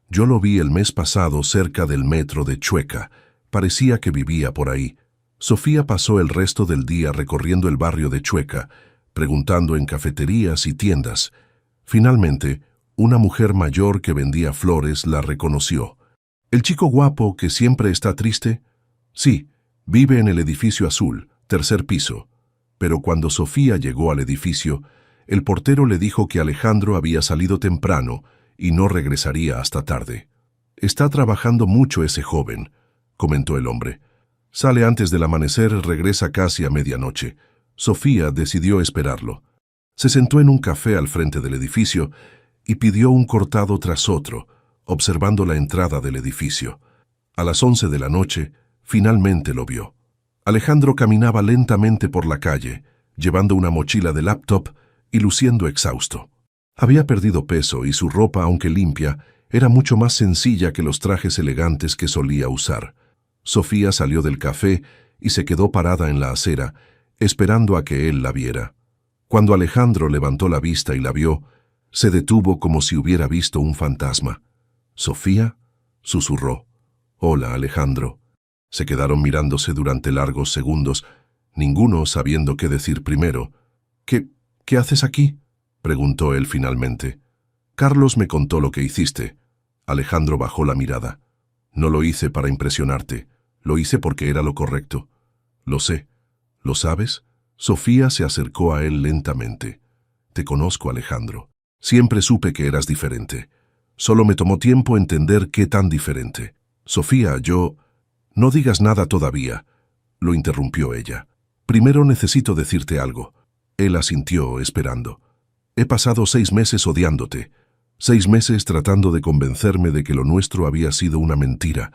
Yo lo vi el mes pasado cerca del metro de Chueca. Parecía que vivía por ahí. Sofía pasó el resto del día recorriendo el barrio de Chueca, preguntando en cafeterías y tiendas. Finalmente, una mujer mayor que vendía flores la reconoció. ¿El chico guapo que siempre está triste? Sí, vive en el edificio azul, tercer piso. Pero cuando Sofía llegó al edificio, el portero le dijo que Alejandro había salido temprano y no regresaría hasta tarde. Está trabajando mucho ese joven, comentó el hombre. Sale antes del amanecer, regresa casi a medianoche. Sofía decidió esperarlo. Se sentó en un café al frente del edificio y pidió un cortado tras otro, observando la entrada del edificio. A las 11 de la noche, finalmente lo vio. Alejandro caminaba lentamente por la calle, llevando una mochila de laptop y luciendo exhausto. Había perdido peso y su ropa, aunque limpia, era mucho más sencilla que los trajes elegantes que solía usar. Sofía salió del café y se quedó parada en la acera, esperando a que él la viera. Cuando Alejandro levantó la vista y la vio, se detuvo como si hubiera visto un fantasma. «¿Sofía?», susurró. «Hola, Alejandro». Se quedaron mirándose durante largos segundos, ninguno sabiendo qué decir primero. ¿Qué haces aquí?», preguntó él finalmente. «Carlos me contó lo que hiciste». Alejandro bajó la mirada. «No lo hice para impresionarte, lo hice porque era lo correcto». «Lo sé. ¿Lo sabes?». Sofía se acercó a él lentamente. «Te conozco, Alejandro. Siempre supe que eras diferente. Solo me tomó tiempo entender qué tan diferente». «Sofía, yo...». «No digas nada todavía», lo interrumpió ella. «Primero necesito decirte algo». Él asintió, esperando. «He pasado 6 meses odiándote. 6 meses tratando de convencerme de que lo nuestro había sido una mentira,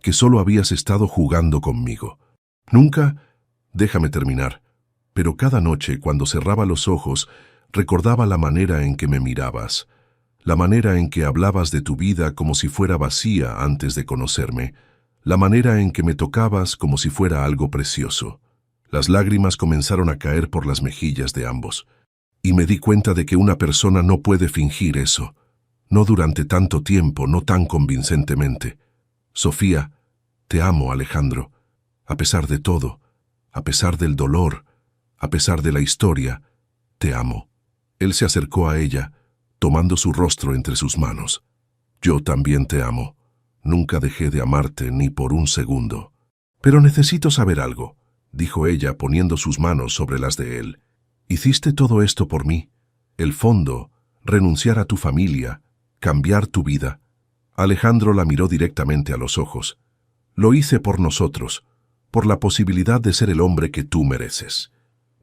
que solo habías estado jugando conmigo. Nunca...». «Déjame terminar». Pero cada noche, cuando cerraba los ojos, recordaba la manera en que me mirabas, la manera en que hablabas de tu vida como si fuera vacía antes de conocerme, la manera en que me tocabas como si fuera algo precioso. Las lágrimas comenzaron a caer por las mejillas de ambos, y me di cuenta de que una persona no puede fingir eso, no durante tanto tiempo, no tan convincentemente. «Sofía, te amo, Alejandro, a pesar de todo, a pesar del dolor, a pesar de la historia, te amo». Él se acercó a ella, tomando su rostro entre sus manos. «Yo también te amo. Nunca dejé de amarte ni por un segundo». «Pero necesito saber algo», dijo ella poniendo sus manos sobre las de él. «Hiciste todo esto por mí. El fondo, renunciar a tu familia, cambiar tu vida». Alejandro la miró directamente a los ojos. «Lo hice por nosotros, por la posibilidad de ser el hombre que tú mereces,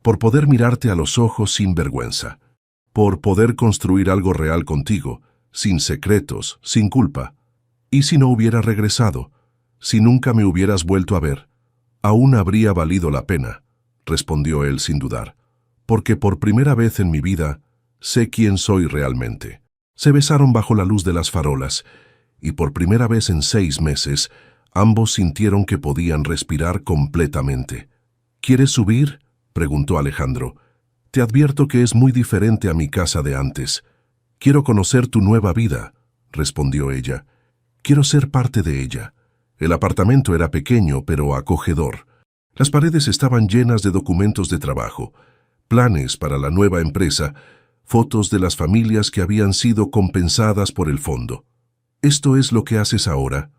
por poder mirarte a los ojos sin vergüenza, por poder construir algo real contigo, sin secretos, sin culpa. ¿Y si no hubiera regresado? Si nunca me hubieras vuelto a ver, aún habría valido la pena», respondió él sin dudar, «porque por primera vez en mi vida sé quién soy realmente». Se besaron bajo la luz de las farolas, y por primera vez en 6 meses, ambos sintieron que podían respirar completamente. «¿Quieres subir?», preguntó Alejandro. «Te advierto que es muy diferente a mi casa de antes. Quiero conocer tu nueva vida», respondió ella. «Quiero ser parte de ella». El apartamento era pequeño, pero acogedor. Las paredes estaban llenas de documentos de trabajo, planes para la nueva empresa, fotos de las familias que habían sido compensadas por el fondo. «¿Esto es lo que haces ahora?»,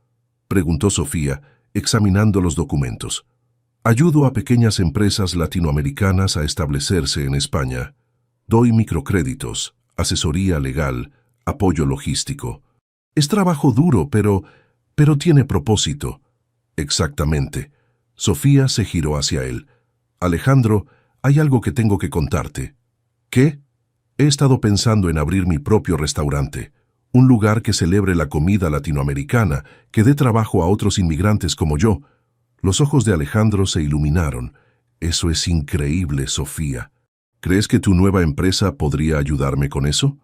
preguntó Sofía, examinando los documentos. «Ayudo a pequeñas empresas latinoamericanas a establecerse en España. Doy microcréditos, asesoría legal, apoyo logístico. Es trabajo duro, pero tiene propósito». «Exactamente». Sofía se giró hacia él. «Alejandro, hay algo que tengo que contarte». «¿Qué?». «He estado pensando en abrir mi propio restaurante, un lugar que celebre la comida latinoamericana, que dé trabajo a otros inmigrantes como yo». Los ojos de Alejandro se iluminaron. «Eso es increíble, Sofía. ¿Crees que tu nueva empresa podría ayudarme con eso?».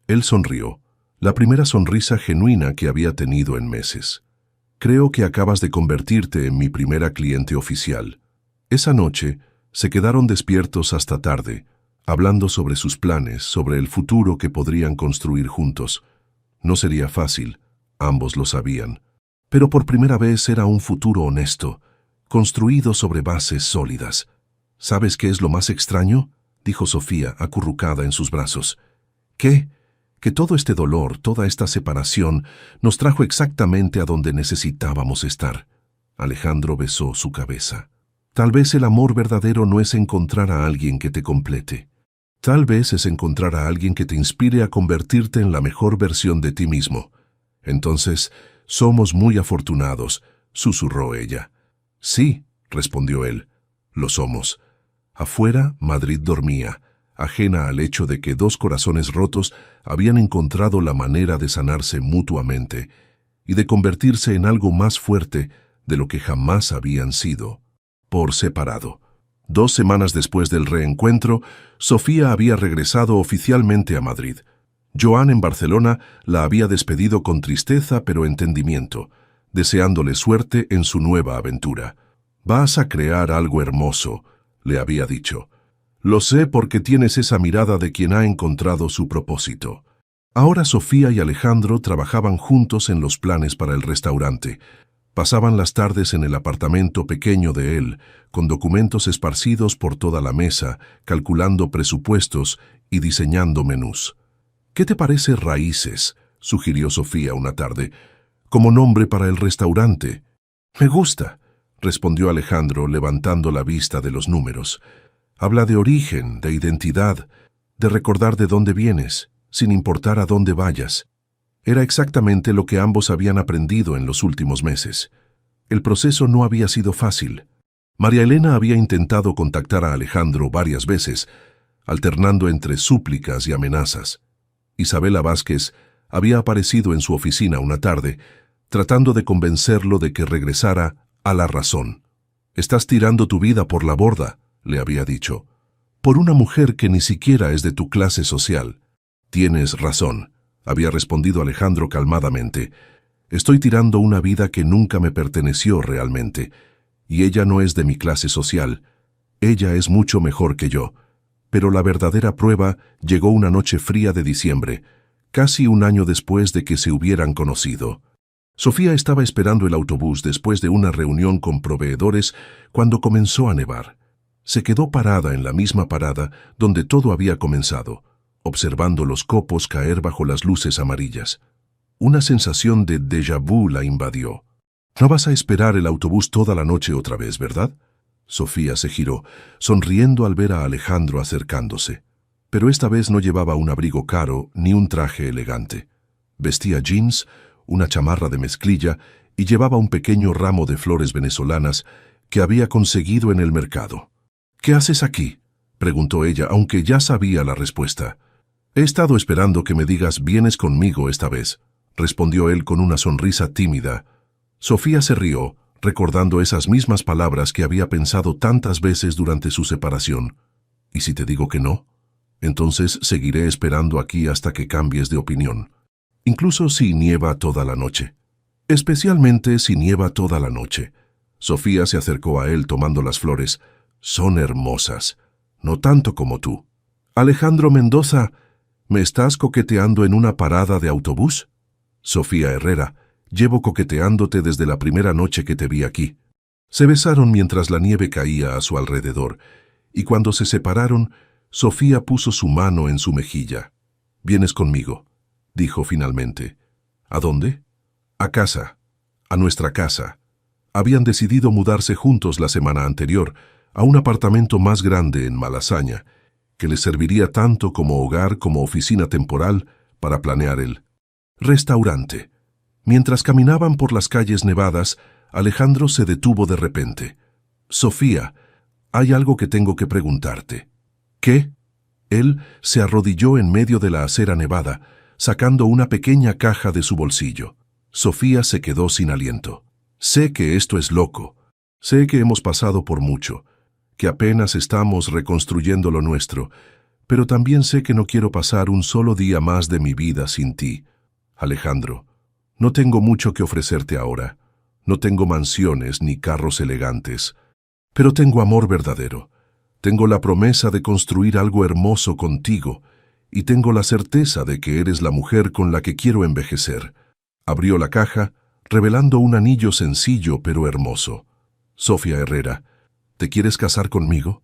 Él sonrió, la primera sonrisa genuina que había tenido en meses. Creo que acabas de convertirte en mi primera cliente oficial. Esa noche se quedaron despiertos hasta tarde, hablando sobre sus planes, sobre el futuro que podrían construir juntos. No sería fácil, ambos lo sabían, pero por primera vez era un futuro honesto, construido sobre bases sólidas. ¿Sabes qué es lo más extraño?, dijo Sofía, acurrucada en sus brazos. ¿Qué? Que todo este dolor, toda esta separación, nos trajo exactamente a donde necesitábamos estar. Alejandro besó su cabeza. Tal vez el amor verdadero no es encontrar a alguien que te complete. Tal vez es encontrar a alguien que te inspire a convertirte en la mejor versión de ti mismo. Entonces, somos muy afortunados, susurró ella. Sí, respondió él, lo somos. Afuera, Madrid dormía, ajena al hecho de que dos corazones rotos habían encontrado la manera de sanarse mutuamente y de convertirse en algo más fuerte de lo que jamás habían sido, por separado. 2 semanas después del reencuentro, Sofía había regresado oficialmente a Madrid. Joan en Barcelona la había despedido con tristeza pero entendimiento, deseándole suerte en su nueva aventura. «Vas a crear algo hermoso», le había dicho. «Lo sé porque tienes esa mirada de quien ha encontrado su propósito». Ahora Sofía y Alejandro trabajaban juntos en los planes para el restaurante. Pasaban las tardes en el apartamento pequeño de él, con documentos esparcidos por toda la mesa, calculando presupuestos y diseñando menús. «¿Qué te parece Raíces?», sugirió Sofía una tarde, «como nombre para el restaurante». «Me gusta», respondió Alejandro levantando la vista de los números. «Habla de origen, de identidad, de recordar de dónde vienes, sin importar a dónde vayas». Era exactamente lo que ambos habían aprendido en los últimos meses. El proceso no había sido fácil. María Elena había intentado contactar a Alejandro varias veces, alternando entre súplicas y amenazas. Isabela Vázquez había aparecido en su oficina una tarde, tratando de convencerlo de que regresara a la razón. «Estás tirando tu vida por la borda», le había dicho, «por una mujer que ni siquiera es de tu clase social». «Tienes razón», había respondido Alejandro calmadamente. «Estoy tirando una vida que nunca me perteneció realmente, y ella no es de mi clase social. Ella es mucho mejor que yo». Pero la verdadera prueba llegó una noche fría de diciembre, casi un año después de que se hubieran conocido. Sofía estaba esperando el autobús después de una reunión con proveedores cuando comenzó a nevar. Se quedó parada en la misma parada donde todo había comenzado, observando los copos caer bajo las luces amarillas. Una sensación de déjà vu la invadió. «No vas a esperar el autobús toda la noche otra vez, ¿verdad?». Sofía se giró, sonriendo al ver a Alejandro acercándose. Pero esta vez no llevaba un abrigo caro ni un traje elegante. Vestía jeans, una chamarra de mezclilla y llevaba un pequeño ramo de flores venezolanas que había conseguido en el mercado. «¿Qué haces aquí?», preguntó ella, aunque ya sabía la respuesta. «He estado esperando que me digas «vienes conmigo» esta vez», respondió él con una sonrisa tímida. Sofía se rió, recordando esas mismas palabras que había pensado tantas veces durante su separación. «¿Y si te digo que no? Entonces seguiré esperando aquí hasta que cambies de opinión. Incluso si nieva toda la noche». «Especialmente si nieva toda la noche». Sofía se acercó a él tomando las flores. «Son hermosas, no tanto como tú». «Alejandro Mendoza, ¿me estás coqueteando en una parada de autobús?». «Sofía Herrera, llevo coqueteándote desde la primera noche que te vi aquí». Se besaron mientras la nieve caía a su alrededor, y cuando se separaron, Sofía puso su mano en su mejilla. «Vienes conmigo», dijo finalmente. «¿A dónde?». «A casa, a nuestra casa». Habían decidido mudarse juntos la semana anterior a un apartamento más grande en Malasaña, que les serviría tanto como hogar como oficina temporal para planear el restaurante. Mientras caminaban por las calles nevadas, Alejandro se detuvo de repente. «Sofía, hay algo que tengo que preguntarte». «¿Qué?». Él se arrodilló en medio de la acera nevada, sacando una pequeña caja de su bolsillo. Sofía se quedó sin aliento. «Sé que esto es loco. Sé que hemos pasado por mucho, que apenas estamos reconstruyendo lo nuestro, pero también sé que no quiero pasar un solo día más de mi vida sin ti. Alejandro, no tengo mucho que ofrecerte ahora. No tengo mansiones ni carros elegantes, pero tengo amor verdadero. Tengo la promesa de construir algo hermoso contigo y tengo la certeza de que eres la mujer con la que quiero envejecer. Abrió la caja, revelando un anillo sencillo pero hermoso. Sofía Herrera, ¿te quieres casar conmigo?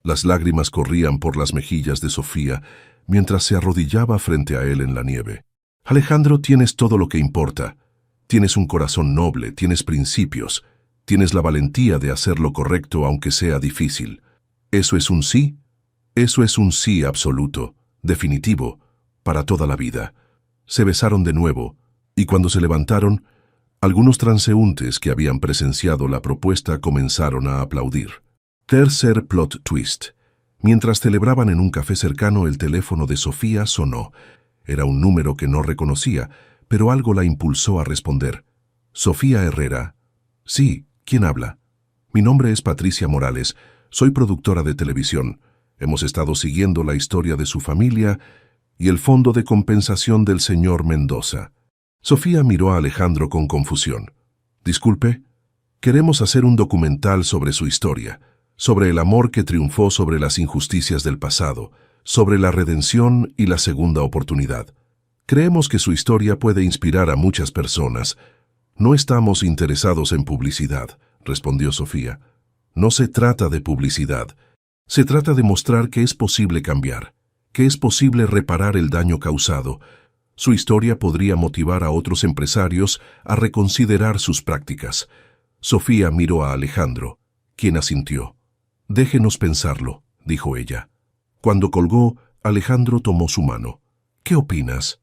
Las lágrimas corrían por las mejillas de Sofía mientras se arrodillaba frente a él en la nieve. Alejandro, tienes todo lo que importa. Tienes un corazón noble, tienes principios, tienes la valentía de hacer lo correcto aunque sea difícil. ¿Eso es un sí? Eso es un sí absoluto, definitivo, para toda la vida. Se besaron de nuevo, y cuando se levantaron, algunos transeúntes que habían presenciado la propuesta comenzaron a aplaudir. Tercer plot twist. Mientras celebraban en un café cercano, el teléfono de Sofía sonó. Era un número que no reconocía, pero algo la impulsó a responder. ¿Sofía Herrera? Sí, ¿quién habla? Mi nombre es Patricia Morales, soy productora de televisión. Hemos estado siguiendo la historia de su familia y el fondo de compensación del señor Mendoza. Sofía miró a Alejandro con confusión. Disculpe, queremos hacer un documental sobre su historia, sobre el amor que triunfó sobre las injusticias del pasado, sobre la redención y la segunda oportunidad. Creemos que su historia puede inspirar a muchas personas. No estamos interesados en publicidad, respondió Sofía. No se trata de publicidad. Se trata de mostrar que es posible cambiar, que es posible reparar el daño causado. Su historia podría motivar a otros empresarios a reconsiderar sus prácticas. Sofía miró a Alejandro, quien asintió. Déjenos pensarlo, dijo ella. Cuando colgó, Alejandro tomó su mano. ¿Qué opinas?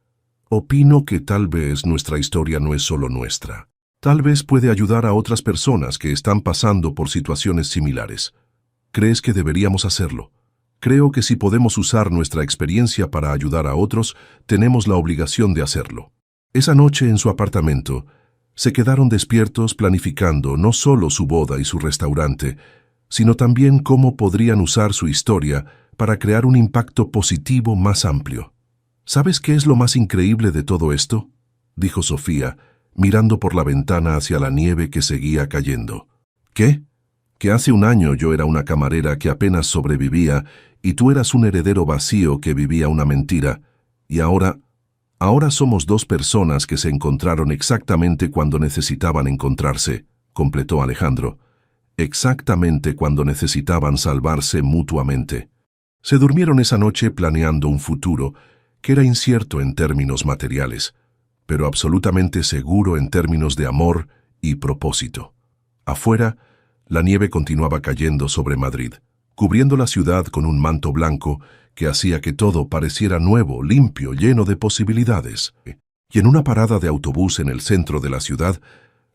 Opino que tal vez nuestra historia no es solo nuestra. Tal vez puede ayudar a otras personas que están pasando por situaciones similares. ¿Crees que deberíamos hacerlo? Creo que si podemos usar nuestra experiencia para ayudar a otros, tenemos la obligación de hacerlo. Esa noche en su apartamento, se quedaron despiertos planificando no solo su boda y su restaurante, sino también cómo podrían usar su historia para crear un impacto positivo más amplio. ¿Sabes qué es lo más increíble de todo esto?, dijo Sofía, mirando por la ventana hacia la nieve que seguía cayendo. ¿Qué? Que hace un año yo era una camarera que apenas sobrevivía y tú eras un heredero vacío que vivía una mentira. Y ahora somos dos personas que se encontraron exactamente cuando necesitaban encontrarse, completó Alejandro. Exactamente cuando necesitaban salvarse mutuamente. Se durmieron esa noche planeando un futuro que era incierto en términos materiales, pero absolutamente seguro en términos de amor y propósito. Afuera, la nieve continuaba cayendo sobre Madrid, cubriendo la ciudad con un manto blanco que hacía que todo pareciera nuevo, limpio, lleno de posibilidades. Y en una parada de autobús en el centro de la ciudad,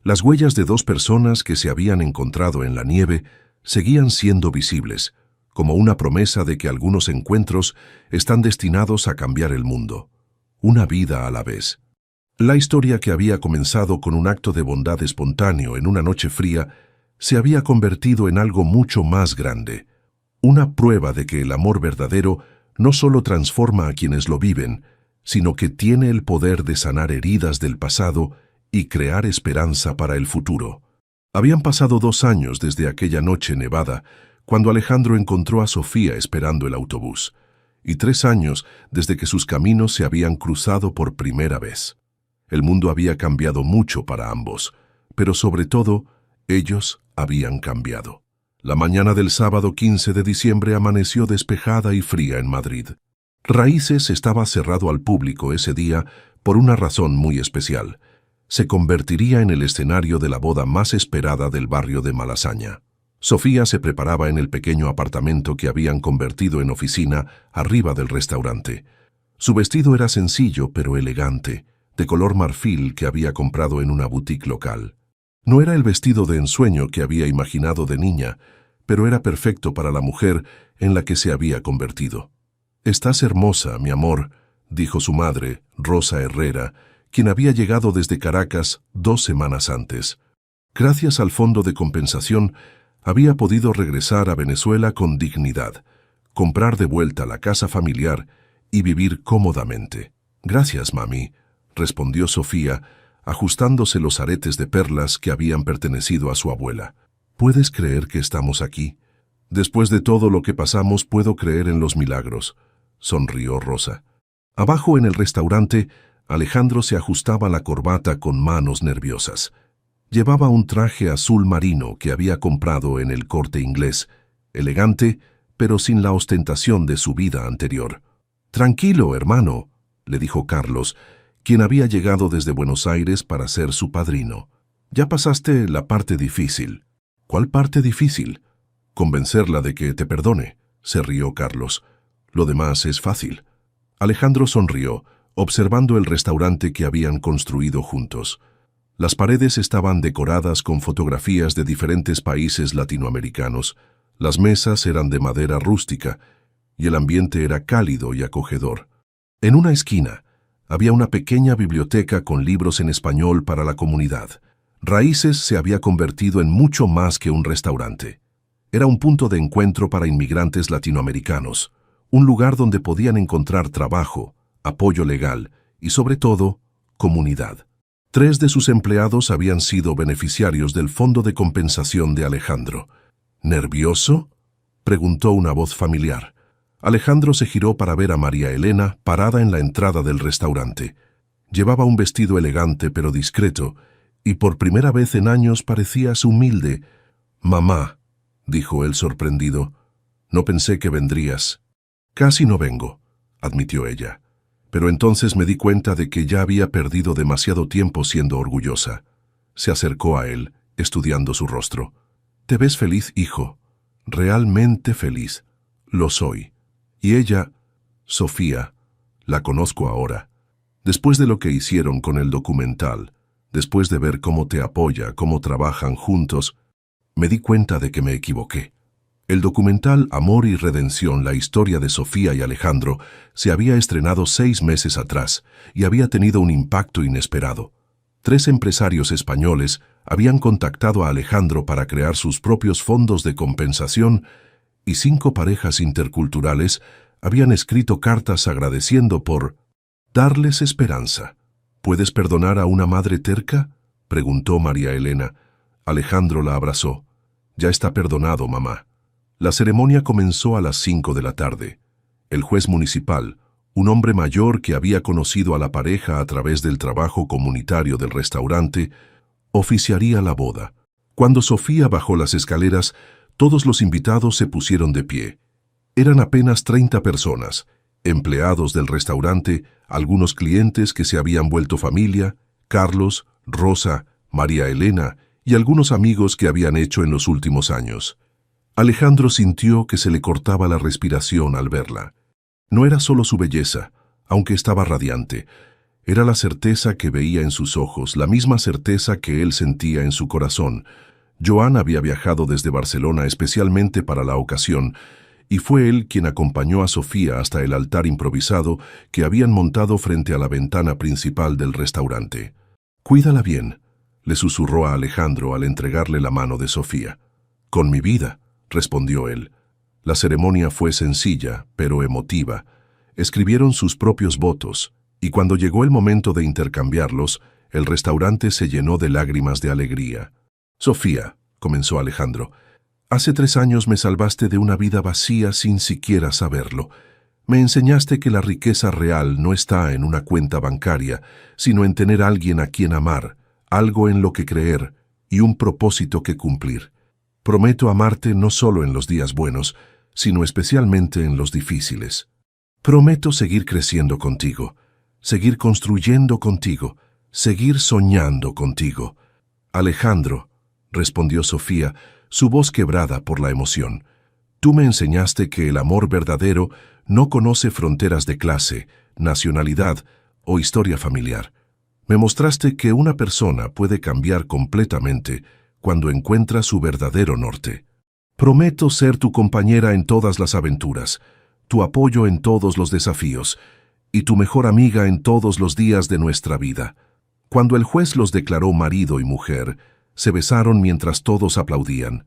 las huellas de dos personas que se habían encontrado en la nieve seguían siendo visibles, como una promesa de que algunos encuentros están destinados a cambiar el mundo, una vida a la vez. La historia, que había comenzado con un acto de bondad espontáneo en una noche fría, se había convertido en algo mucho más grande, una prueba de que el amor verdadero no solo transforma a quienes lo viven, sino que tiene el poder de sanar heridas del pasado y crear esperanza para el futuro. Habían pasado 2 años desde aquella noche nevada, cuando Alejandro encontró a Sofía esperando el autobús, y 3 años desde que sus caminos se habían cruzado por primera vez. El mundo había cambiado mucho para ambos, pero sobre todo, ellos habían cambiado. La mañana del sábado 15 de diciembre amaneció despejada y fría en Madrid. Raíces estaba cerrado al público ese día por una razón muy especial. Se convertiría en el escenario de la boda más esperada del barrio de Malasaña. Sofía se preparaba en el pequeño apartamento que habían convertido en oficina arriba del restaurante. Su vestido era sencillo pero elegante, de color marfil que había comprado en una boutique local. No era el vestido de ensueño que había imaginado de niña, pero era perfecto para la mujer en la que se había convertido. «Estás hermosa, mi amor», dijo su madre, Rosa Herrera, quien había llegado desde Caracas 2 semanas antes. Gracias al fondo de compensación, había podido regresar a Venezuela con dignidad, comprar de vuelta la casa familiar y vivir cómodamente. «Gracias, mami», respondió Sofía, ajustándose los aretes de perlas que habían pertenecido a su abuela. ¿Puedes creer que estamos aquí? Después de todo lo que pasamos, puedo creer en los milagros, sonrió Rosa. Abajo en el restaurante, Alejandro se ajustaba la corbata con manos nerviosas. Llevaba un traje azul marino que había comprado en el Corte Inglés, elegante, pero sin la ostentación de su vida anterior. «Tranquilo, hermano», le dijo Carlos, quien había llegado desde Buenos Aires para ser su padrino. «Ya pasaste la parte difícil». «¿Cuál parte difícil?» «Convencerla de que te perdone», se rió Carlos. «Lo demás es fácil». Alejandro sonrió, observando el restaurante que habían construido juntos. Las paredes estaban decoradas con fotografías de diferentes países latinoamericanos. Las mesas eran de madera rústica y el ambiente era cálido y acogedor. En una esquina había una pequeña biblioteca con libros en español para la comunidad. Raíces se había convertido en mucho más que un restaurante. Era un punto de encuentro para inmigrantes latinoamericanos, un lugar donde podían encontrar trabajo, apoyo legal y, sobre todo, comunidad. 3 de sus empleados habían sido beneficiarios del fondo de compensación de Alejandro. ¿Nervioso?, preguntó una voz familiar. Alejandro se giró para ver a María Elena parada en la entrada del restaurante. Llevaba un vestido elegante pero discreto, y por primera vez en años parecías humilde. «Mamá», dijo él sorprendido, «no pensé que vendrías». «Casi no vengo», admitió ella. Pero entonces me di cuenta de que ya había perdido demasiado tiempo siendo orgullosa. Se acercó a él, estudiando su rostro. «Te ves feliz, hijo. Realmente feliz». «Lo soy». Y ella, Sofía, la conozco ahora. Después de lo que hicieron con el documental, después de ver cómo te apoya, cómo trabajan juntos, me di cuenta de que me equivoqué. El documental Amor y Redención, la historia de Sofía y Alejandro, se había estrenado 6 meses atrás y había tenido un impacto inesperado. 3 empresarios españoles habían contactado a Alejandro para crear sus propios fondos de compensación y 5 parejas interculturales habían escrito cartas agradeciendo por darles esperanza. «¿Puedes perdonar a una madre terca?», preguntó María Elena. Alejandro la abrazó. «Ya está perdonado, mamá». La ceremonia comenzó a las 5 de la tarde. El juez municipal, un hombre mayor que había conocido a la pareja a través del trabajo comunitario del restaurante, oficiaría la boda. Cuando Sofía bajó las escaleras, todos los invitados se pusieron de pie. Eran apenas 30 personas, empleados del restaurante, algunos clientes que se habían vuelto familia, Carlos, Rosa, María Elena y algunos amigos que habían hecho en los últimos años. Alejandro sintió que se le cortaba la respiración al verla. No era solo su belleza, aunque estaba radiante. Era la certeza que veía en sus ojos, la misma certeza que él sentía en su corazón. Joan había viajado desde Barcelona especialmente para la ocasión, y fue él quien acompañó a Sofía hasta el altar improvisado que habían montado frente a la ventana principal del restaurante. «Cuídala bien», le susurró a Alejandro al entregarle la mano de Sofía. «Con mi vida», respondió él. La ceremonia fue sencilla, pero emotiva. Escribieron sus propios votos, y cuando llegó el momento de intercambiarlos, el restaurante se llenó de lágrimas de alegría. «Sofía», comenzó Alejandro, «hace 3 años me salvaste de una vida vacía sin siquiera saberlo. Me enseñaste que la riqueza real no está en una cuenta bancaria, sino en tener a alguien a quien amar, algo en lo que creer y un propósito que cumplir. Prometo amarte no solo en los días buenos, sino especialmente en los difíciles. Prometo seguir creciendo contigo, seguir construyendo contigo, seguir soñando contigo». «Alejandro», respondió Sofía, su voz quebrada por la emoción, «tú me enseñaste que el amor verdadero no conoce fronteras de clase, nacionalidad o historia familiar. Me mostraste que una persona puede cambiar completamente cuando encuentra su verdadero norte. Prometo ser tu compañera en todas las aventuras, tu apoyo en todos los desafíos y tu mejor amiga en todos los días de nuestra vida». Cuando el juez los declaró marido y mujer, se besaron mientras todos aplaudían.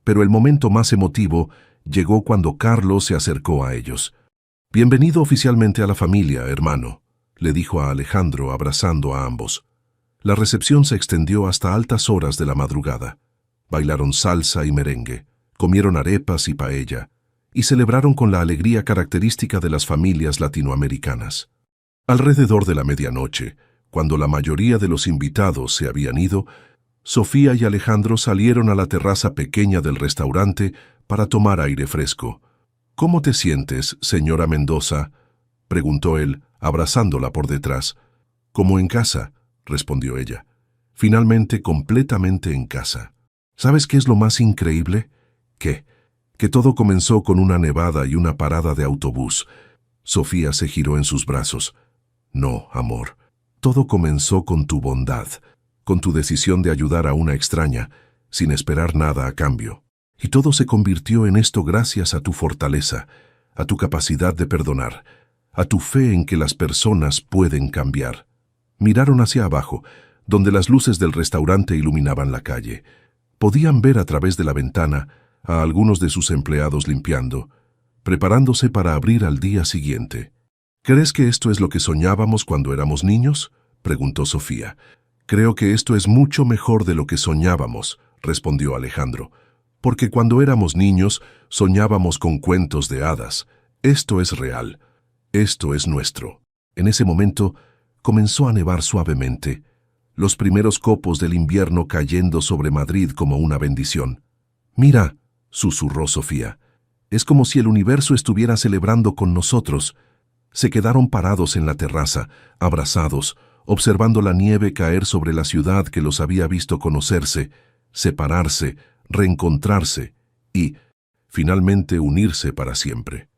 Pero el momento más emotivo llegó cuando Carlos se acercó a ellos. «Bienvenido oficialmente a la familia, hermano», le dijo a Alejandro abrazando a ambos. La recepción se extendió hasta altas horas de la madrugada. Bailaron salsa y merengue, comieron arepas y paella, y celebraron con la alegría característica de las familias latinoamericanas. Alrededor de la medianoche, cuando la mayoría de los invitados se habían ido, Sofía y Alejandro salieron a la terraza pequeña del restaurante para tomar aire fresco. «¿Cómo te sientes, señora Mendoza?», preguntó él, abrazándola por detrás. «Como en casa», respondió ella. «Finalmente completamente en casa». ¿Sabes qué es lo más increíble? ¿Qué? Que todo comenzó con una nevada y una parada de autobús. Sofía se giró en sus brazos. «No, amor. Todo comenzó con tu bondad, con tu decisión de ayudar a una extraña, sin esperar nada a cambio. Y todo se convirtió en esto gracias a tu fortaleza, a tu capacidad de perdonar, a tu fe en que las personas pueden cambiar». Miraron hacia abajo, donde las luces del restaurante iluminaban la calle. Podían ver a través de la ventana a algunos de sus empleados limpiando, preparándose para abrir al día siguiente. «¿Crees que esto es lo que soñábamos cuando éramos niños?», preguntó Sofía. «Creo que esto es mucho mejor de lo que soñábamos», respondió Alejandro. «Porque cuando éramos niños soñábamos con cuentos de hadas. Esto es real. Esto es nuestro». En ese momento comenzó a nevar suavemente, los primeros copos del invierno cayendo sobre Madrid como una bendición. «Mira», susurró Sofía, «es como si el universo estuviera celebrando con nosotros». Se quedaron parados en la terraza, abrazados, observando la nieve caer sobre la ciudad que los había visto conocerse, separarse, reencontrarse y, finalmente, unirse para siempre.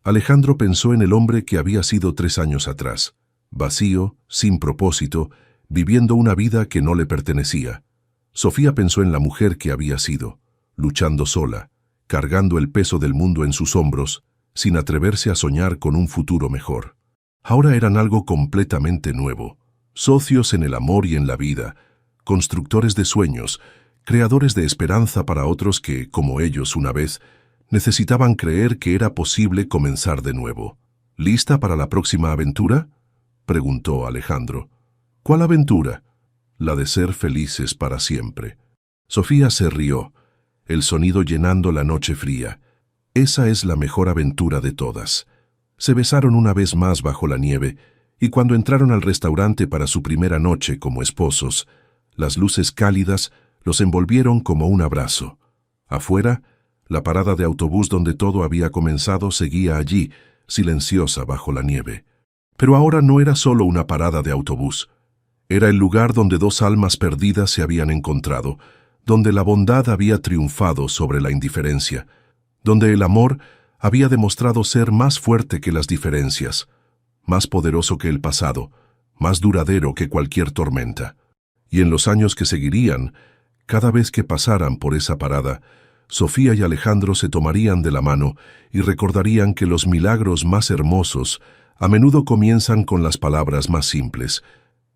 Alejandro pensó en el hombre que había sido 3 años atrás, vacío, sin propósito, viviendo una vida que no le pertenecía. Sofía pensó en la mujer que había sido, luchando sola, cargando el peso del mundo en sus hombros, sin atreverse a soñar con un futuro mejor. Ahora eran algo completamente nuevo, socios en el amor y en la vida, constructores de sueños, creadores de esperanza para otros que, como ellos una vez, necesitaban creer que era posible comenzar de nuevo. «¿Lista para la próxima aventura?», preguntó Alejandro. «¿Cuál aventura?». «La de ser felices para siempre». Sofía se rió, el sonido llenando la noche fría. «Esa es la mejor aventura de todas». Se besaron una vez más bajo la nieve, y cuando entraron al restaurante para su primera noche como esposos, las luces cálidas los envolvieron como un abrazo. Afuera, la parada de autobús donde todo había comenzado seguía allí, silenciosa bajo la nieve. Pero ahora no era solo una parada de autobús. Era el lugar donde 2 almas perdidas se habían encontrado, donde la bondad había triunfado sobre la indiferencia, donde el amor había demostrado ser más fuerte que las diferencias, más poderoso que el pasado, más duradero que cualquier tormenta. Y en los años que seguirían, cada vez que pasaran por esa parada, Sofía y Alejandro se tomarían de la mano y recordarían que los milagros más hermosos a menudo comienzan con las palabras más simples: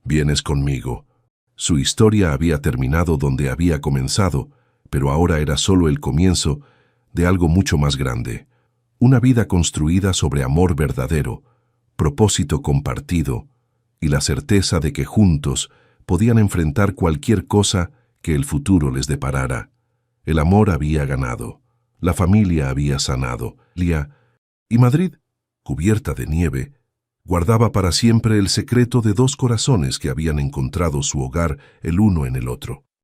«Vienes conmigo». Su historia había terminado donde había comenzado, pero ahora era solo el comienzo de algo mucho más grande. Una vida construida sobre amor verdadero, propósito compartido y la certeza de que juntos podían enfrentar cualquier cosa que el futuro les deparara. El amor había ganado, la familia había sanado, y Madrid, cubierta de nieve, guardaba para siempre el secreto de 2 corazones que habían encontrado su hogar el uno en el otro.